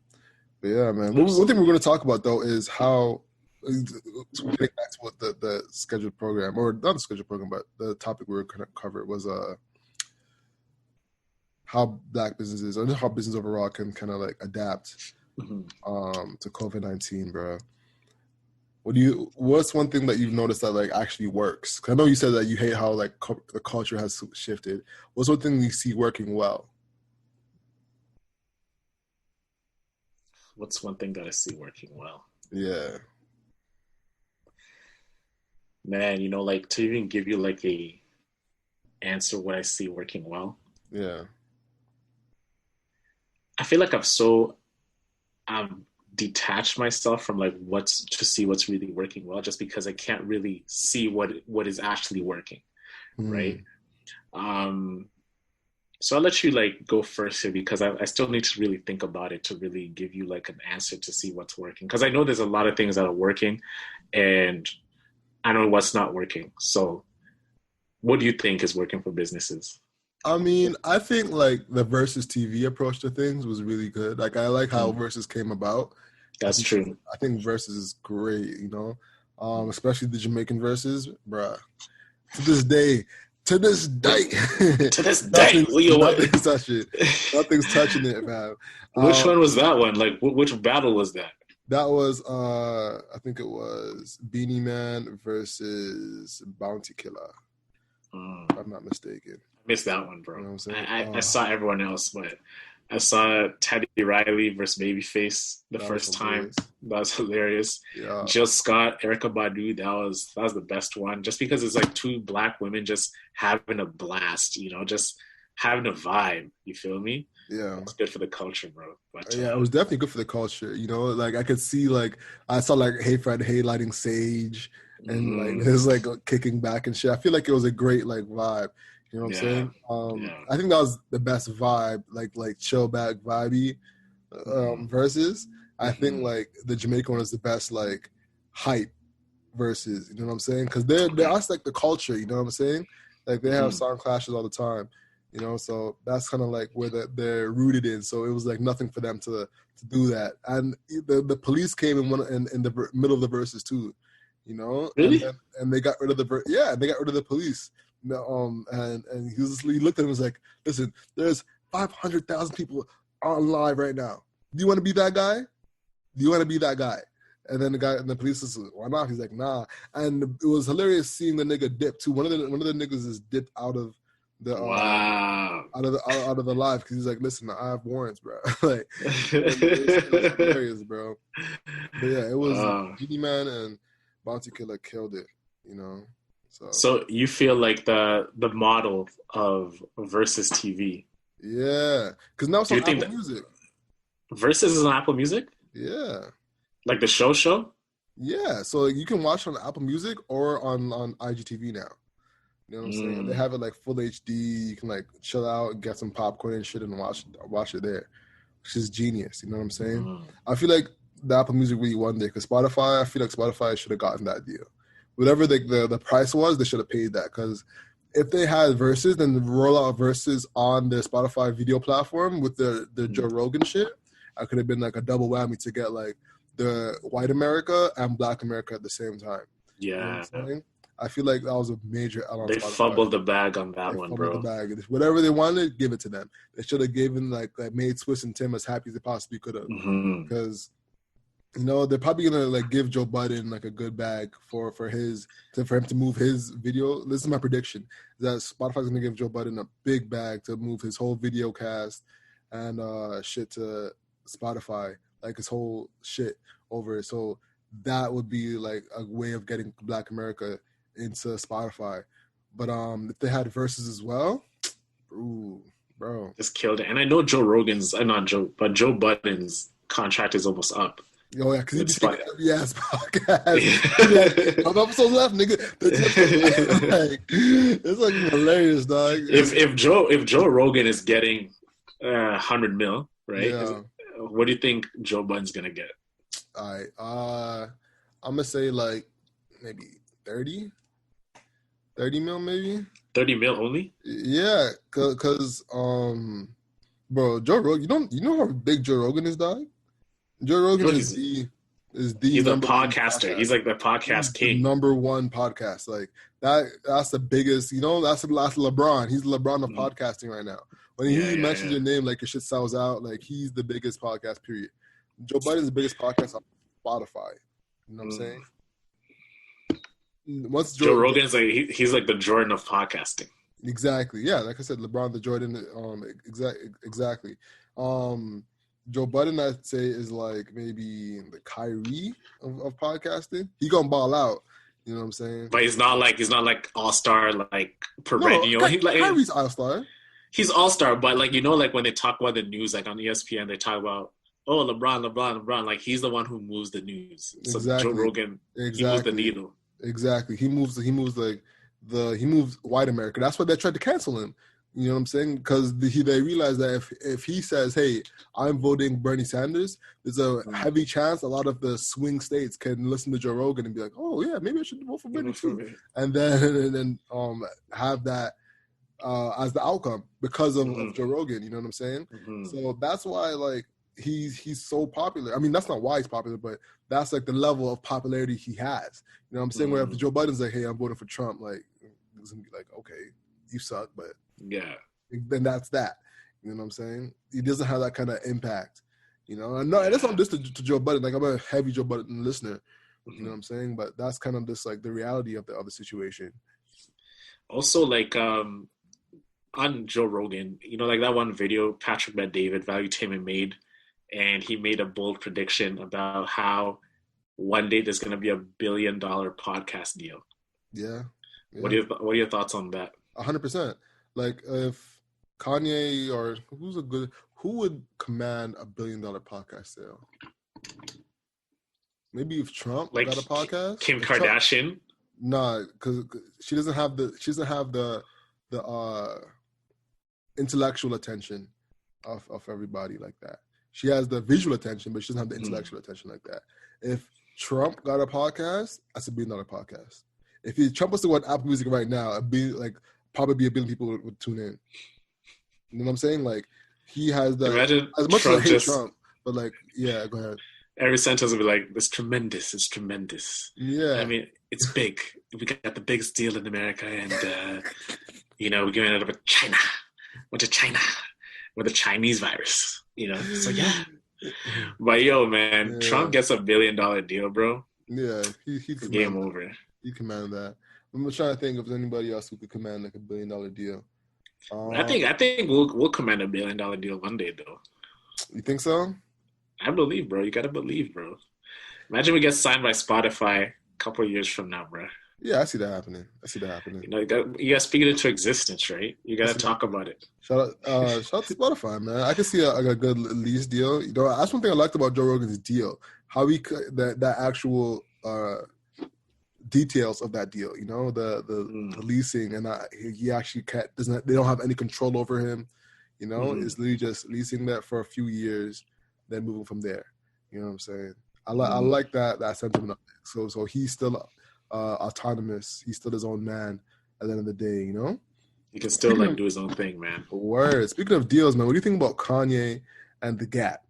But yeah, man. One thing we're going to talk about though is how. Getting back to what the scheduled program, or not the scheduled program, but the topic we were going to cover was how black businesses or how business overall can kind of like adapt to COVID-19, bro. What's one thing that you've noticed that like actually works? 'Cause I know you said that you hate how like the culture has shifted. What's one thing you see working well? What's one thing that I see working well? Yeah. Man, like to even give you like a answer what I see working well. Yeah. I feel like I'm detach myself from like to see what's really working well, just because I can't really see what is actually working, right? So I'll let you like go first here, because I still need to really think about it to really give you like an answer to see what's working, because I know there's a lot of things that are working and I know what's not working. So what do you think is working for businesses? I mean, I think like the Versus TV approach to things was really good. Like I like how Versus came about. That's true. I think Versus is great, you know, especially the Jamaican Versus, bruh. To this day, nothing's touching it. Nothing's touching it, man. Which one was that one? Like, which battle was that? That was, I think it was Beanie Man versus Bounty Killer. If I'm not mistaken. I missed that one, bro. You know what I'm saying? I saw everyone else, but I saw Teddy Riley versus Babyface the first time. That was hilarious. Yeah. Jill Scott, Erykah Badu, that was the best one. Just because it's like two black women just having a blast, you know, just having a vibe. You feel me? Yeah. It's good for the culture, bro. But, yeah, it was definitely good for the culture. You know, like I could see, like I saw like Hey Fred Hey lighting Sage and like his like kicking back and shit. I feel like it was a great like vibe. You know what I'm saying? I think that was the best vibe, like chill back vibey versus. I think like the Jamaican one is the best like hype versus. You know what I'm saying? Because that's like the culture. You know what I'm saying? Like they have sound clashes all the time. You know, so that's kind of like where they're rooted in. So it was like nothing for them to do that. And the police came in the middle of the verses too. You know, really? And they got rid of they got rid of the police. And he looked at him and was like, listen, there's 500,000 people on live right now. Do you want to be that guy? Do you want to be that guy? And then the police was like, why not? He's like, nah. And it was hilarious seeing the nigga dip too. One of the niggas is dipped out of the out of the live because he's like, listen, I have warrants, bro. Like it was hilarious, bro. But yeah, it was Beanie Man and Bounty Killer killed it, you know. So you feel like the model of Versus TV? Yeah, because now it's on Apple Music. Versus is on Apple Music? Yeah. Like the show? Yeah, so you can watch it on Apple Music or on IGTV now. You know what I'm saying? They have it like full HD. You can like chill out, get some popcorn and shit, and watch it there, which is genius. You know what I'm saying? I feel like the Apple Music really won there because Spotify. I feel like Spotify should have gotten that deal. Whatever the price was, they should have paid that because if they had Versus, then the rollout of Versus on their Spotify video platform with the Joe Rogan shit, I could have been like a double whammy to get like the white America and black America at the same time. Yeah. You know what I'm saying? I feel like that was a major L on They Spotify. fumbled the bag on that one, bro. The bag. Whatever they wanted, give it to them. They should have given like made Swiss and Tim as happy as they possibly could have. Because you know they're probably gonna like give Joe Budden like a good bag for him to move his video. This is my prediction: that Spotify's gonna give Joe Budden a big bag to move his whole video cast and shit to Spotify, like his whole shit over. So that would be like a way of getting Black America into Spotify. But if they had Versus as well, ooh, bro, just killed it. And I know Joe Budden's contract is almost up. Oh yeah, because he's taking every ass podcast. Yeah. 5 episodes left, nigga. It's like hilarious, dog. If Joe Rogan is getting 100 mil, right? Yeah. What do you think Joe Budden's gonna get? All right, I'm gonna say like maybe 30 mil, maybe 30 mil only. Yeah, cause bro, Joe Rogan. You know how big Joe Rogan is, dog. Joe Rogan is the he's a podcaster. He's like the podcast king. The number one podcast. Like that's the biggest, you know, that's LeBron. He's the LeBron of podcasting right now. When he mentions your name, like your shit sells out, like he's the biggest podcast, period. Joe Biden's the biggest podcast on Spotify. You know what I'm saying? Once Joe Rogan's like he's like the Jordan of podcasting. Exactly. Yeah, like I said, LeBron the Jordan, exactly. Joe Budden, I'd say, is like maybe the Kyrie of podcasting. He gonna ball out, you know what I'm saying? But he's not like all-star, like perennial. No, Kyrie's all-star. He's all-star, but like, you know, like when they talk about the news, like on ESPN, they talk about oh, LeBron. Like, he's the one who moves the news. So Joe Exactly. Rogan, he moves the needle. Exactly. He moves white America. That's why they tried to cancel him. You know what I'm saying? Because they realized that if he says, "Hey, I'm voting Bernie Sanders," there's a heavy chance a lot of the swing states can listen to Joe Rogan and be like, "Oh yeah, maybe I should vote for Bernie too," and then have that as the outcome because of Joe Rogan. You know what I'm saying? So that's why like he's so popular. I mean, that's not why he's popular, but that's like the level of popularity he has. You know what I'm saying? Where if Joe Biden's like, "Hey, I'm voting for Trump," like it's gonna be like, "Okay, you suck," but yeah, then that's that. You know what I'm saying? He doesn't have that kind of impact. You know, and that's not just to Joe Budden. Like, I'm a heavy Joe Budden listener. You know what I'm saying? But that's kind of just like the reality of the other situation. Also, like on Joe Rogan, you know, like that one video Patrick Bet-David, Value Tainment made, and he made a bold prediction about how one day there's going to be $1 billion podcast deal. Yeah. What are your thoughts on that? 100%. Like if Kanye or who would command $1 billion podcast sale? Maybe if Trump got a podcast. Kim Kardashian. Nah, because she doesn't have the intellectual attention of everybody like that. She has the visual attention, but she doesn't have the intellectual attention like that. If Trump got a podcast, that's $1 billion podcast. If Trump was to go on Apple Music right now, it'd be like probably be 1 billion people would tune in. You know what I'm saying? Like he has the as much Trump as I hate Trump, but like yeah, go ahead. Every sentence will be like, "It's tremendous. It's tremendous." Yeah, I mean, it's big. We got the biggest deal in America, and you know, we're going out of China. Went to China with the Chinese virus. You know, so yeah. But yo, man, Trump gets $1 billion deal, bro. Yeah, he game over. He commanded that. I'm trying to think if there's anybody else who could command like $1 billion deal. I think we'll command $1 billion deal one day, though. You think so? I believe, bro. You gotta believe, bro. Imagine we get signed by Spotify a couple of years from now, bro. Yeah, I see that happening. You know, you gotta speak it into existence, right? You gotta talk about it. Shout out to Spotify, man. I can see a good lease deal. You know, that's one thing I liked about Joe Rogan's deal. How he that actual details of that deal. You know, the leasing, and he actually they don't have any control over him. You know, it's literally just leasing that for a few years, then moving from there. You know what I'm saying? I like that sentiment. So he's still autonomous. He's still his own man at the end of the day, you know? He can still do his own thing, man. Word. Speaking of deals, man, what do you think about Kanye and the Gap?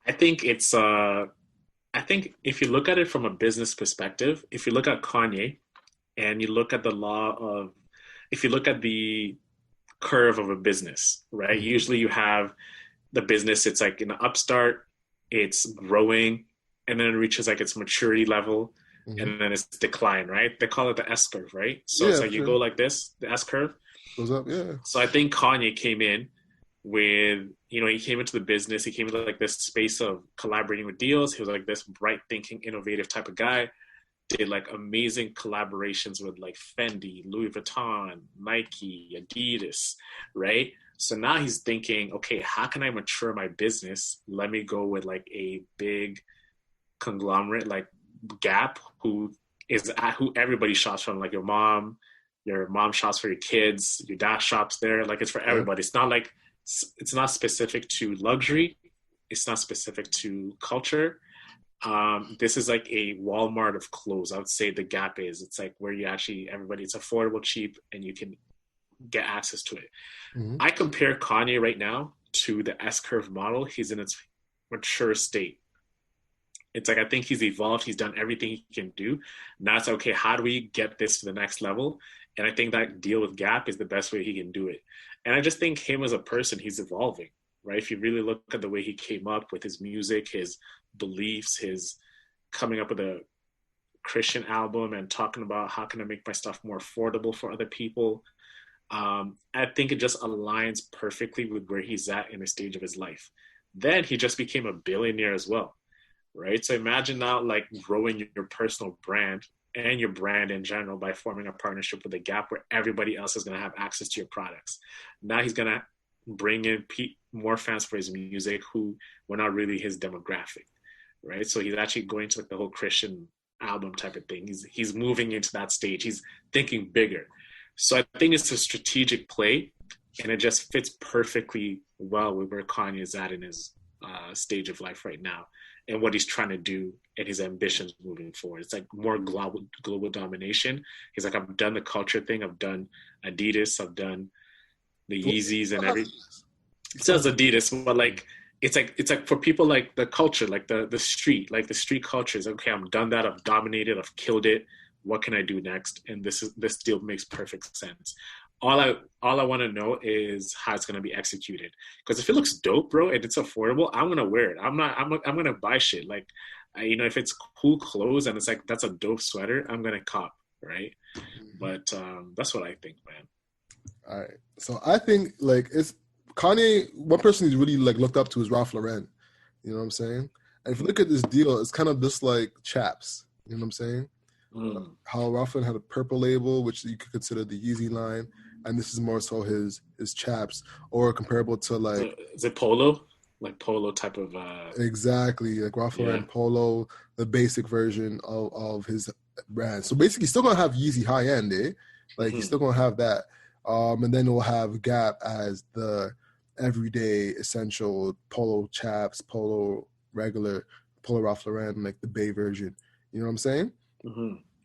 I think it's I think if you look at it from a business perspective, if you look at Kanye and you look at if you look at the curve of a business, right? Usually you have the business, it's like in an upstart, it's growing, and then it reaches like its maturity level, and then it's decline, right? They call it the S curve, right? So it's like you go like this, the S curve goes up, yeah. So I think Kanye came in with, you know, he came into the business, he came into like this space of collaborating with deals. He was like this bright thinking, innovative type of guy. Did like amazing collaborations with like Fendi, Louis Vuitton, Nike, Adidas, right? So now he's thinking, okay, how can I mature my business? Let me go with like a big conglomerate like Gap, who everybody shops from, like your mom shops for your kids, your dad shops there. Like it's for everybody. It's not specific to luxury. It's not specific to culture. This is like a Walmart of clothes. I would say the Gap is. It's like where it's affordable, cheap, and you can get access to it. I compare Kanye right now to the S-curve model. He's in its mature state. It's like, I think he's evolved. He's done everything he can do. Now it's okay, how do we get this to the next level? And I think that deal with Gap is the best way he can do it. And I just think him as a person, he's evolving, right? If you really look at the way he came up with his music, his beliefs, his coming up with a Christian album and talking about how can I make my stuff more affordable for other people. I think it just aligns perfectly with where he's at in the stage of his life. Then he just became a billionaire as well, right? So imagine now like growing your personal brand and your brand in general by forming a partnership with the Gap where everybody else is going to have access to your products. Now he's going to bring in more fans for his music who were not really his demographic, right? So he's actually going to like the whole Christian album type of thing. He's moving into that stage. He's thinking bigger. So I think it's a strategic play, and it just fits perfectly well with where Kanye is at in his stage of life right now and what he's trying to do and his ambitions moving forward. It's like more global domination. He's like, I've done the culture thing. I've done Adidas. I've done the Yeezys and everything. It says Adidas, but like it's like for people like the culture, like the street culture is okay. I've done that. I've dominated. I've killed it. What can I do next? And this deal makes perfect sense. All I want to know is how it's gonna be executed. Because if it looks dope, bro, and it's affordable, I'm gonna wear it. I'm gonna buy shit. Like, if it's cool clothes and it's like that's a dope sweater, I'm gonna cop, right? But that's what I think, man. All right. So I think like it's Kanye. One person he's really like looked up to is Ralph Lauren. You know what I'm saying? And if you look at this deal, it's kind of just like Chaps. You know what I'm saying? How Ralph Lauren had a purple label, which you could consider the Yeezy line, and this is more so his Chaps, or comparable to like is it Polo? Like Polo type of exactly like Ralph Lauren Polo, the basic version of his brand. So basically, he's still gonna have Yeezy high end, Like he's still gonna have that. And then we'll have Gap as the everyday essential Polo Chaps, Polo regular, Polo Ralph Lauren, like the Bay version. You know what I'm saying?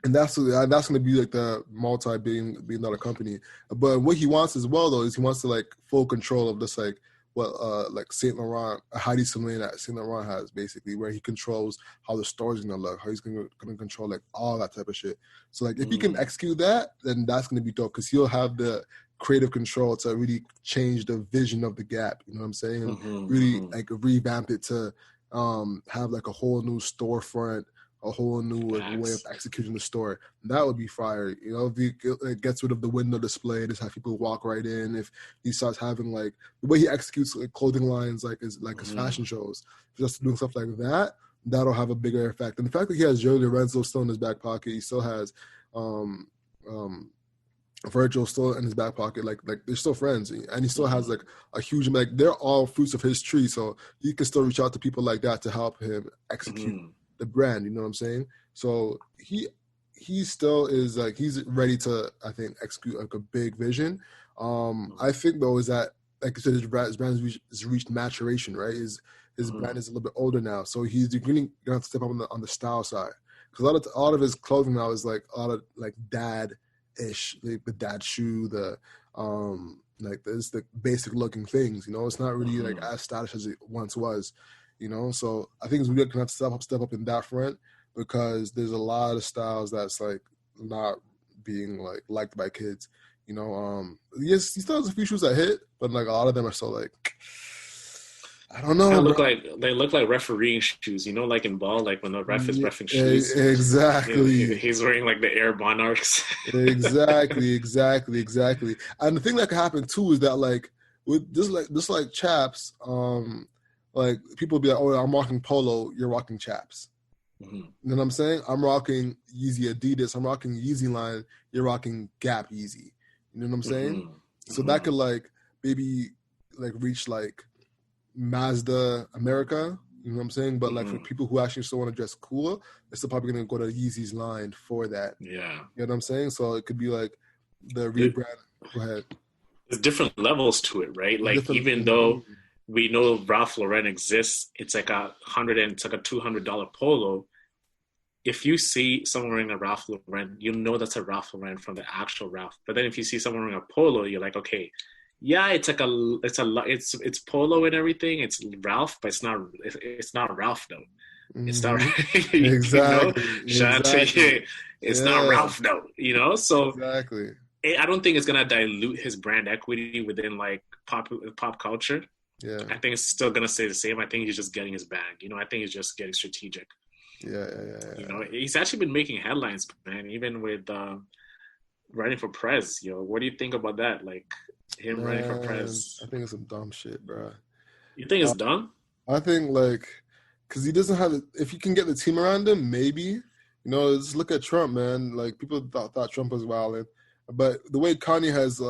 And that's going to be like the multi-billion dollar company. But what he wants as well, though, is he wants to like full control of this like what like Saint Laurent, Heidi Slimane at Saint Laurent has basically, where he controls how the store's gonna look, how he's gonna control like all that type of shit. So like if he can execute that, then that's gonna be dope because he'll have the creative control to really change the vision of the Gap. You know what I'm saying? And really like revamp it to have like a whole new storefront, a whole new like, way of executing the store. That would be fire. You know, if he gets rid of the window display, just have people walk right in. If he starts having like the way he executes like, clothing lines, like his fashion shows, just doing stuff like that, that'll have a bigger effect. And the fact that he has Joe Lorenzo still in his back pocket, he still has Virgil still in his back pocket, like they're still friends, and he still has like a huge like they're all fruits of his tree, so he can still reach out to people like that to help him execute the brand. You know what I'm saying? So he still is like he's ready to, I think, execute like a big vision. I think though is that like I said, his brand has reached maturation, right? His brand is a little bit older now, so he's really gonna have to step up on the style side because a lot of his clothing now is like a lot of like dad-ish, like the dad shoe, the like there's the basic looking things. You know, it's not really like as stylish as it once was. You know, so I think we're gonna have to step up in that front because there's a lot of styles that's like not being like liked by kids. You know, yes, he still has a few shoes that hit, but like a lot of them are so like I don't know. They look like refereeing shoes. You know, like in ball, like when the ref is reffing shoes. Exactly. He's wearing like the Air Monarchs. exactly. And the thing that could happen too is that like with this like Chaps, like people be like, oh, I'm rocking Polo, you're rocking Chaps. You know what I'm saying? I'm rocking Yeezy Adidas, I'm rocking Yeezy line, you're rocking Gap Yeezy. You know what I'm saying? So that could like maybe like reach like Mazda America. You know what I'm saying? But like for people who actually still want to dress cool, they're still probably gonna go to Yeezy's line for that. Yeah. You know what I'm saying? So it could be like the rebrand. Go ahead. There's different levels to it, right? Like even though we know Ralph Lauren exists, it's like it's like a $200 polo. If you see someone wearing a Ralph Lauren, you know that's a Ralph Lauren from the actual Ralph. But then if you see someone wearing a polo, you're like, okay, yeah, it's polo and everything. It's Ralph, but it's not Ralph though. It's not exactly. It's not Ralph though. You know, so exactly. I don't think it's gonna dilute his brand equity within like pop culture. Yeah, I think it's still gonna stay the same. I think he's just getting his bag. You know, I think he's just getting strategic. Yeah. You know, he's actually been making headlines, man. Even with running for prez. Yo, what do you think about that? Like him running for prez. I think it's some dumb shit, bro. You think it's dumb? I think like because he doesn't have. If you can get the team around him, maybe. You know, just look at Trump, man. Like people thought Trump was wilding, but the way Kanye has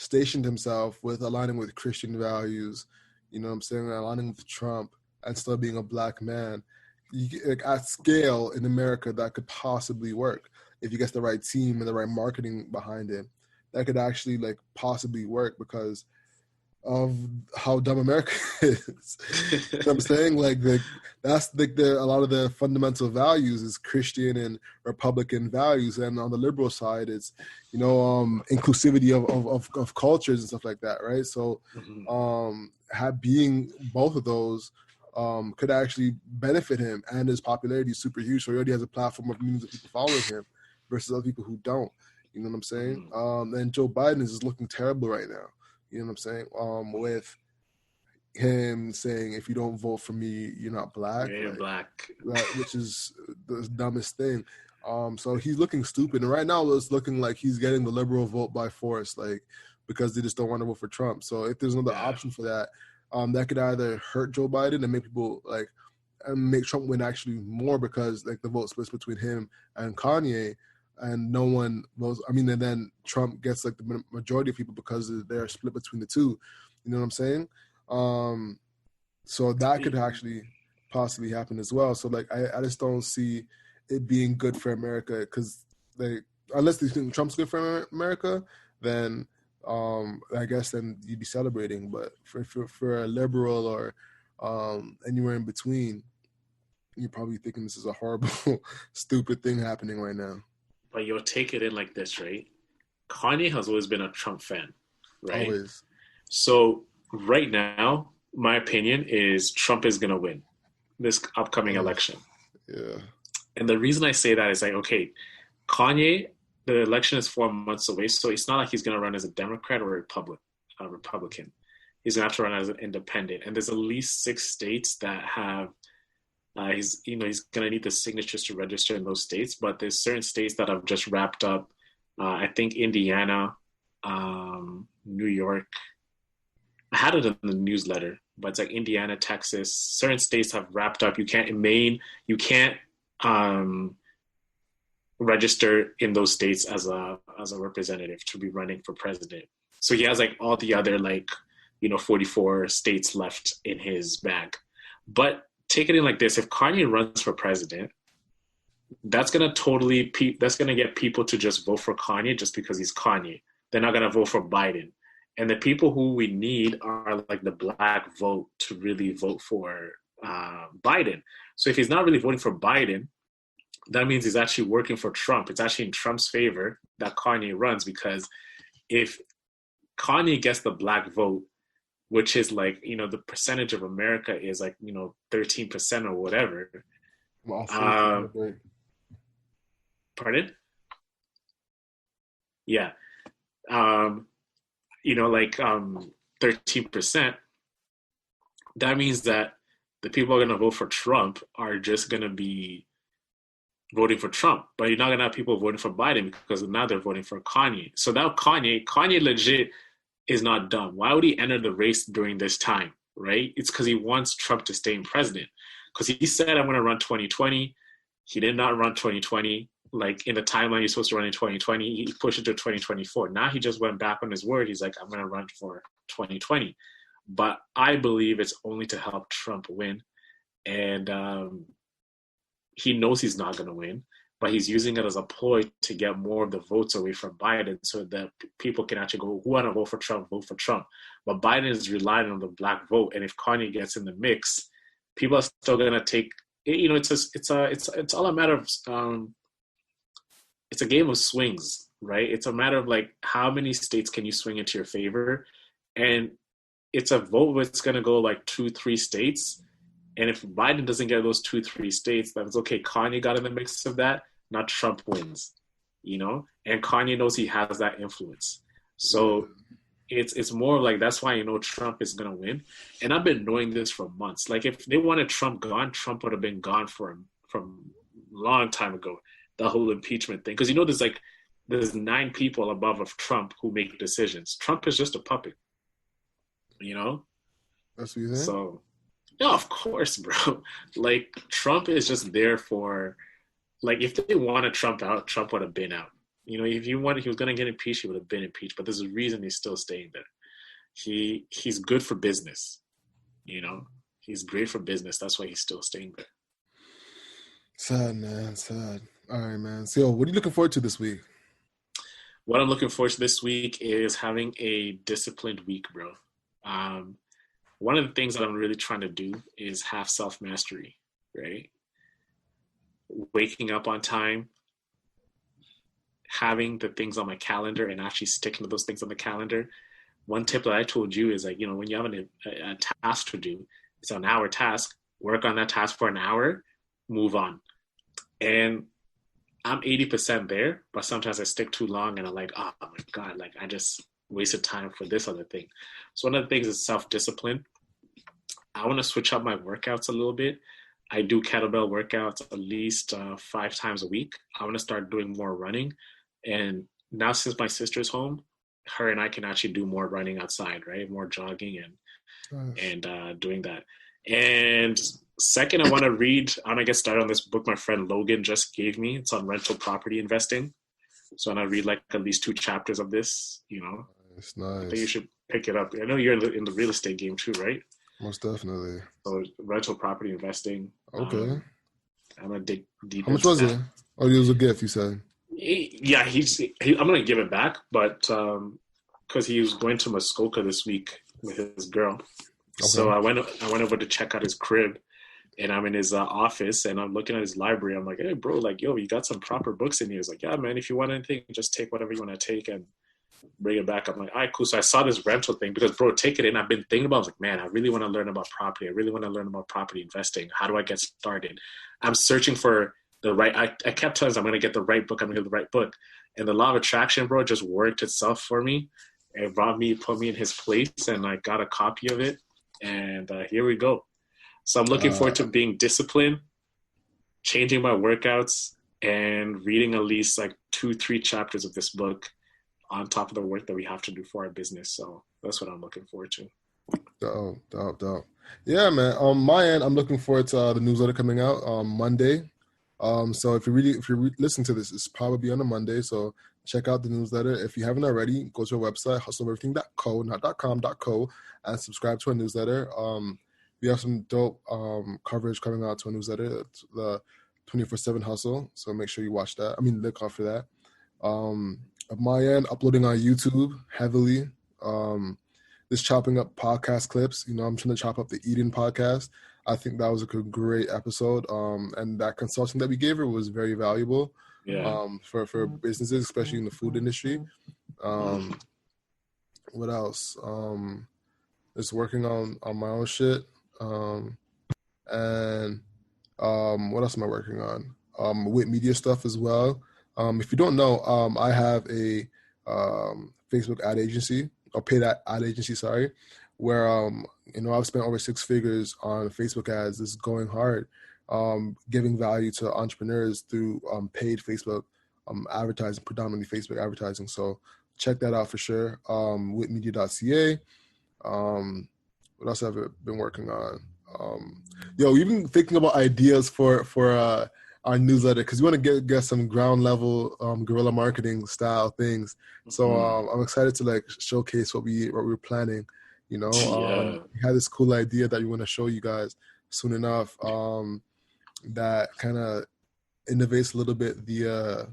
stationed himself with aligning with Christian values, you know what I'm saying, aligning with Trump and still being a black man, like at scale in America, that could possibly work if he gets the right team and the right marketing behind it. That could actually like possibly work because of how dumb America is. You know what I'm saying? Like that's like a lot of the fundamental values is Christian and Republican values, and on the liberal side, it's inclusivity of cultures and stuff like that, right? So, being both of those could actually benefit him, and his popularity is super huge. So he already has a platform of millions of people following him versus other people who don't. You know what I'm saying? And Joe Biden is just looking terrible right now. You know what I'm saying? With him saying, if you don't vote for me, you're not black. Yeah, you're black. Which is the dumbest thing. So he's looking stupid. And right now it's looking like he's getting the liberal vote by force, like, because they just don't want to vote for Trump. So if there's another option for that, that could either hurt Joe Biden and make people make Trump win actually more, because like the vote splits between him and Kanye. And no one votes. I mean, and then Trump gets like the majority of people because they're split between the two. You know what I'm saying? So that could actually possibly happen as well. So like, I just don't see it being good for America, because like, unless they think Trump's good for America, then I guess then you'd be celebrating. But for a liberal or anywhere in between, you're probably thinking this is a horrible, stupid thing happening right now. But you'll take it in like this, right? Kanye has always been a Trump fan, right? Always. So right now, my opinion is Trump is going to win this upcoming election. Yeah. And the reason I say that is like, okay, Kanye, the election is 4 months away, so it's not like he's going to run as a Democrat or a Republican. He's going to have to run as an independent. And there's at least 6 states that have he's going to need the signatures to register in those states, but there's certain states that have just wrapped up. I think Indiana, New York. I had it in the newsletter, but it's like Indiana, Texas. Certain states have wrapped up. You can't in Maine. You can't register in those states as a representative to be running for president. So he has like all the other 44 states left in his bag, but. Take it in like this: if Kanye runs for president, that's gonna get people to just vote for Kanye just because he's Kanye. They're not gonna vote for Biden. And the people who we need are like the black vote to really vote for Biden. So if he's not really voting for Biden, that means he's actually working for Trump. It's actually in Trump's favor that Kanye runs, because if Kanye gets the black vote, which is like, the percentage of America is like, 13% or whatever. Pardon? Yeah. 13%. That means that the people who are going to vote for Trump are just going to be voting for Trump. But you're not going to have people voting for Biden, because now they're voting for Kanye. So now Kanye legit is not dumb. Why would he enter the race during this time, right? It's because he wants Trump to stay in president. Because he said, I'm going to run 2020. He did not run 2020. Like in the timeline he's supposed to run in 2020, he pushed it to 2024. Now he just went back on his word. He's like, I'm going to run for 2020. But I believe it's only to help Trump win. And he knows he's not going to win, but he's using it as a ploy to get more of the votes away from Biden, so that people can actually go, who want to vote for Trump, vote for Trump. But Biden is relying on the black vote, and if Kanye gets in the mix, people are still going to take. It's all a matter of it's a game of swings, right? It's a matter of like how many states can you swing into your favor, and it's a vote that's going to go like 2-3 states. And if Biden doesn't get those 2-3 states, then it's okay. Kanye got in the mix of that. Not Trump wins, and Kanye knows he has that influence. So it's more like, that's why Trump is gonna win. And I've been knowing this for months. Like if they wanted Trump gone, Trump would have been gone from a long time ago. The whole impeachment thing, because there's 9 people above of Trump who make decisions. Trump is just a puppet, That's what you think? So yeah, of course, bro. Like Trump is just there for. Like, if they wanted Trump out, Trump would have been out. You know, if he wanted, he was going to get impeached, he would have been impeached. But there's a reason he's still staying there. He's good for business. You know, he's great for business. That's why he's still staying there. Sad, man. Sad. All right, man. So, what are you looking forward to this week? What I'm looking forward to this week is having a disciplined week, bro. One of the things that I'm really trying to do is have self-mastery, right? Waking up on time, having the things on my calendar and actually sticking to those things on the calendar. One tip that I told you is, like, you know, when you have a task to do, it's an hour task, work on that task for an hour, move on. And I'm 80% there, but sometimes I stick too long and I'm like, oh my God, like I just wasted time for this other thing. So one of the things is self-discipline. I want to switch up my workouts a little bit. I do kettlebell workouts at least 5 times a week. I want to start doing more running. And now since my sister's home, her and I can actually do more running outside, right? More jogging and doing that. And second, I want to get started on this book my friend Logan just gave me. It's on rental property investing. So I'm going to read like at least 2 chapters of this, you know. It's nice. I think you should pick it up. I know you're in the real estate game too, right? Most definitely. So rental property investing. Okay. I'm going to dig deep. How much was it? Oh, it was a gift, you said. Yeah, I'm going to give it back, but because he was going to Muskoka this week with his girl. Okay. So I went over to check out his crib, and I'm in his office, and I'm looking at his library. I'm like, hey, bro, like, yo, you got some proper books in here. He's like, yeah, man, if you want anything, just take whatever you want to take and bring it back. I'm like, all right, cool. So I saw this rental thing because, bro, take it in. I've been thinking about it. I was like, man, I really want to learn about property. I really want to learn about property investing. How do I get started? I'm searching for the right, I kept telling myself I'm going to get the right book. I'm going to get the right book. And the law of attraction, bro, just worked itself for me. It put me in his place, and I got a copy of it. And here we go. So I'm looking forward to being disciplined, changing my workouts, and reading at least like 2-3 chapters of this book on top of the work that we have to do for our business. So that's what I'm looking forward to. Dope. Yeah, man. On my end, I'm looking forward to the newsletter coming out on Monday. So if you listen to this, it's probably on a Monday. So check out the newsletter. If you haven't already, go to our website, hustleeverything.co, not .com.co, and subscribe to our newsletter. We have some dope coverage coming out to our newsletter, the 24/7 Hustle. So make sure you watch that. Look out for that. At my end, uploading on YouTube heavily. Just chopping up podcast clips. You know, I'm trying to chop up the Eden podcast. I think that was a great episode. And that consulting that we gave her was very valuable. Yeah. For businesses, especially in the food industry. What else? Just working on my own shit. And what else am I working on? With media stuff as well. If you don't know, I have a Facebook ad agency, or paid ad agency, sorry, where I've spent over 6 figures on Facebook ads. This is going hard, giving value to entrepreneurs through paid Facebook advertising, predominantly Facebook advertising. So check that out for sure. Witmedia.ca. What else have I been working on? We've been thinking about ideas for our newsletter, because we want to get some ground level guerrilla marketing style things. So I'm excited to like showcase what we're planning. We had this cool idea that we want to show you guys soon enough. That kind of innovates a little bit the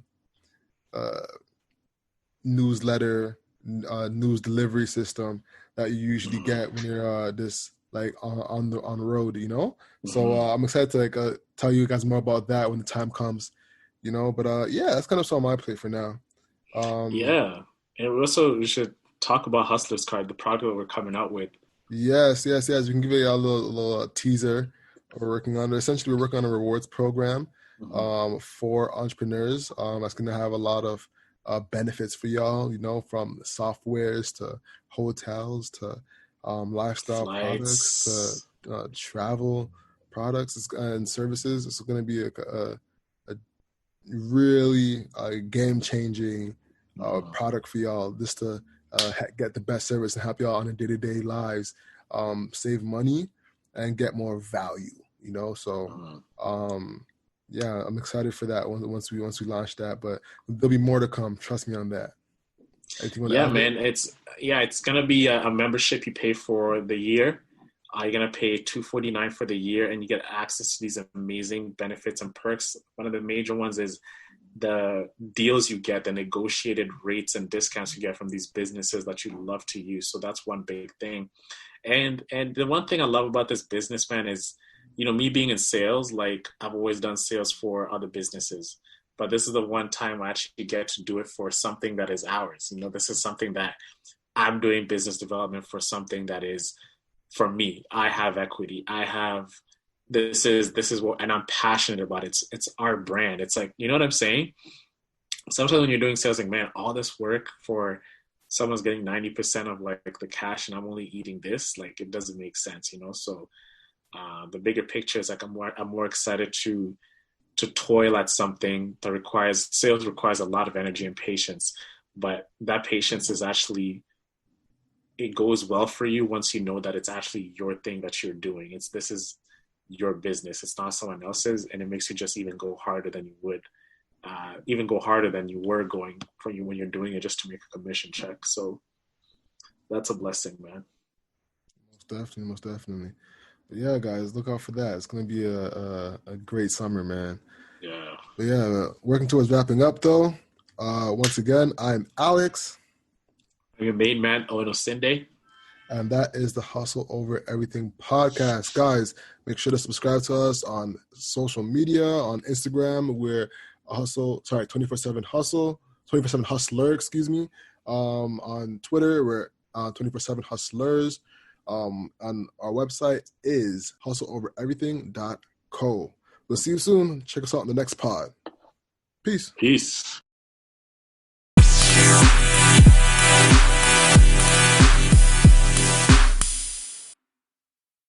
newsletter news delivery system that you usually get when you're this like on the road, So I'm excited to like tell you guys more about that when the time comes, But that's kind of on my plate for now. And we should talk about Hustler's Card, the product that we're coming out with. Yes. We can give you a little teaser. We're working on it. Essentially, we're working on a rewards program for entrepreneurs. That's going to have a lot of benefits for y'all, from softwares to hotels to lifestyle products to travel products and services. It's going to be a really game-changing product for y'all, just to get the best service and help y'all on a day-to-day lives, save money and get more value, So Yeah, I'm excited for that once we launch that. But there'll be more to come. Trust me on that. Anything you want to Yeah, add there? man. It's gonna be a membership you pay for the year. You're gonna pay $249 for the year, and you get access to these amazing benefits and perks. One of the major ones is the deals you get, the negotiated rates and discounts you get from these businesses that you love to use. So that's one big thing. And the one thing I love about this business, man, is me being in sales. Like I've always done sales for other businesses, but this is the one time I actually get to do it for something that is ours. This is something that I'm doing business development for, something that is for me. I have equity. I have this is what, and I'm passionate about it. It's our brand. It's like, you know what I'm saying? Sometimes when you're doing sales, like, man, all this work for someone's getting 90% of like the cash and I'm only eating this, like it doesn't make sense. So the bigger picture is like I'm more excited to toil at something that requires sales requires a lot of energy and patience, but that patience is actually, it goes well for you once you know that it's actually your thing that you're doing. This is your business. It's not someone else's, and it makes you just even go harder than you would, even go harder than you were going for you when you're doing it just to make a commission check. So that's a blessing, man. Most definitely. But yeah, guys, look out for that. It's gonna be a great summer, man. Yeah. But yeah, working towards wrapping up though. Once again, I'm Alex. I'm your main man, Ono Sinde. And that is the Hustle Over Everything podcast. Guys, make sure to subscribe to us on social media, on Instagram. We're 24/7 Hustle, 24/7 Hustler, excuse me. On Twitter, we're 24/7 Hustlers. And our website is hustleovereverything.co. We'll see you soon. Check us out in the next pod. Peace. Peace.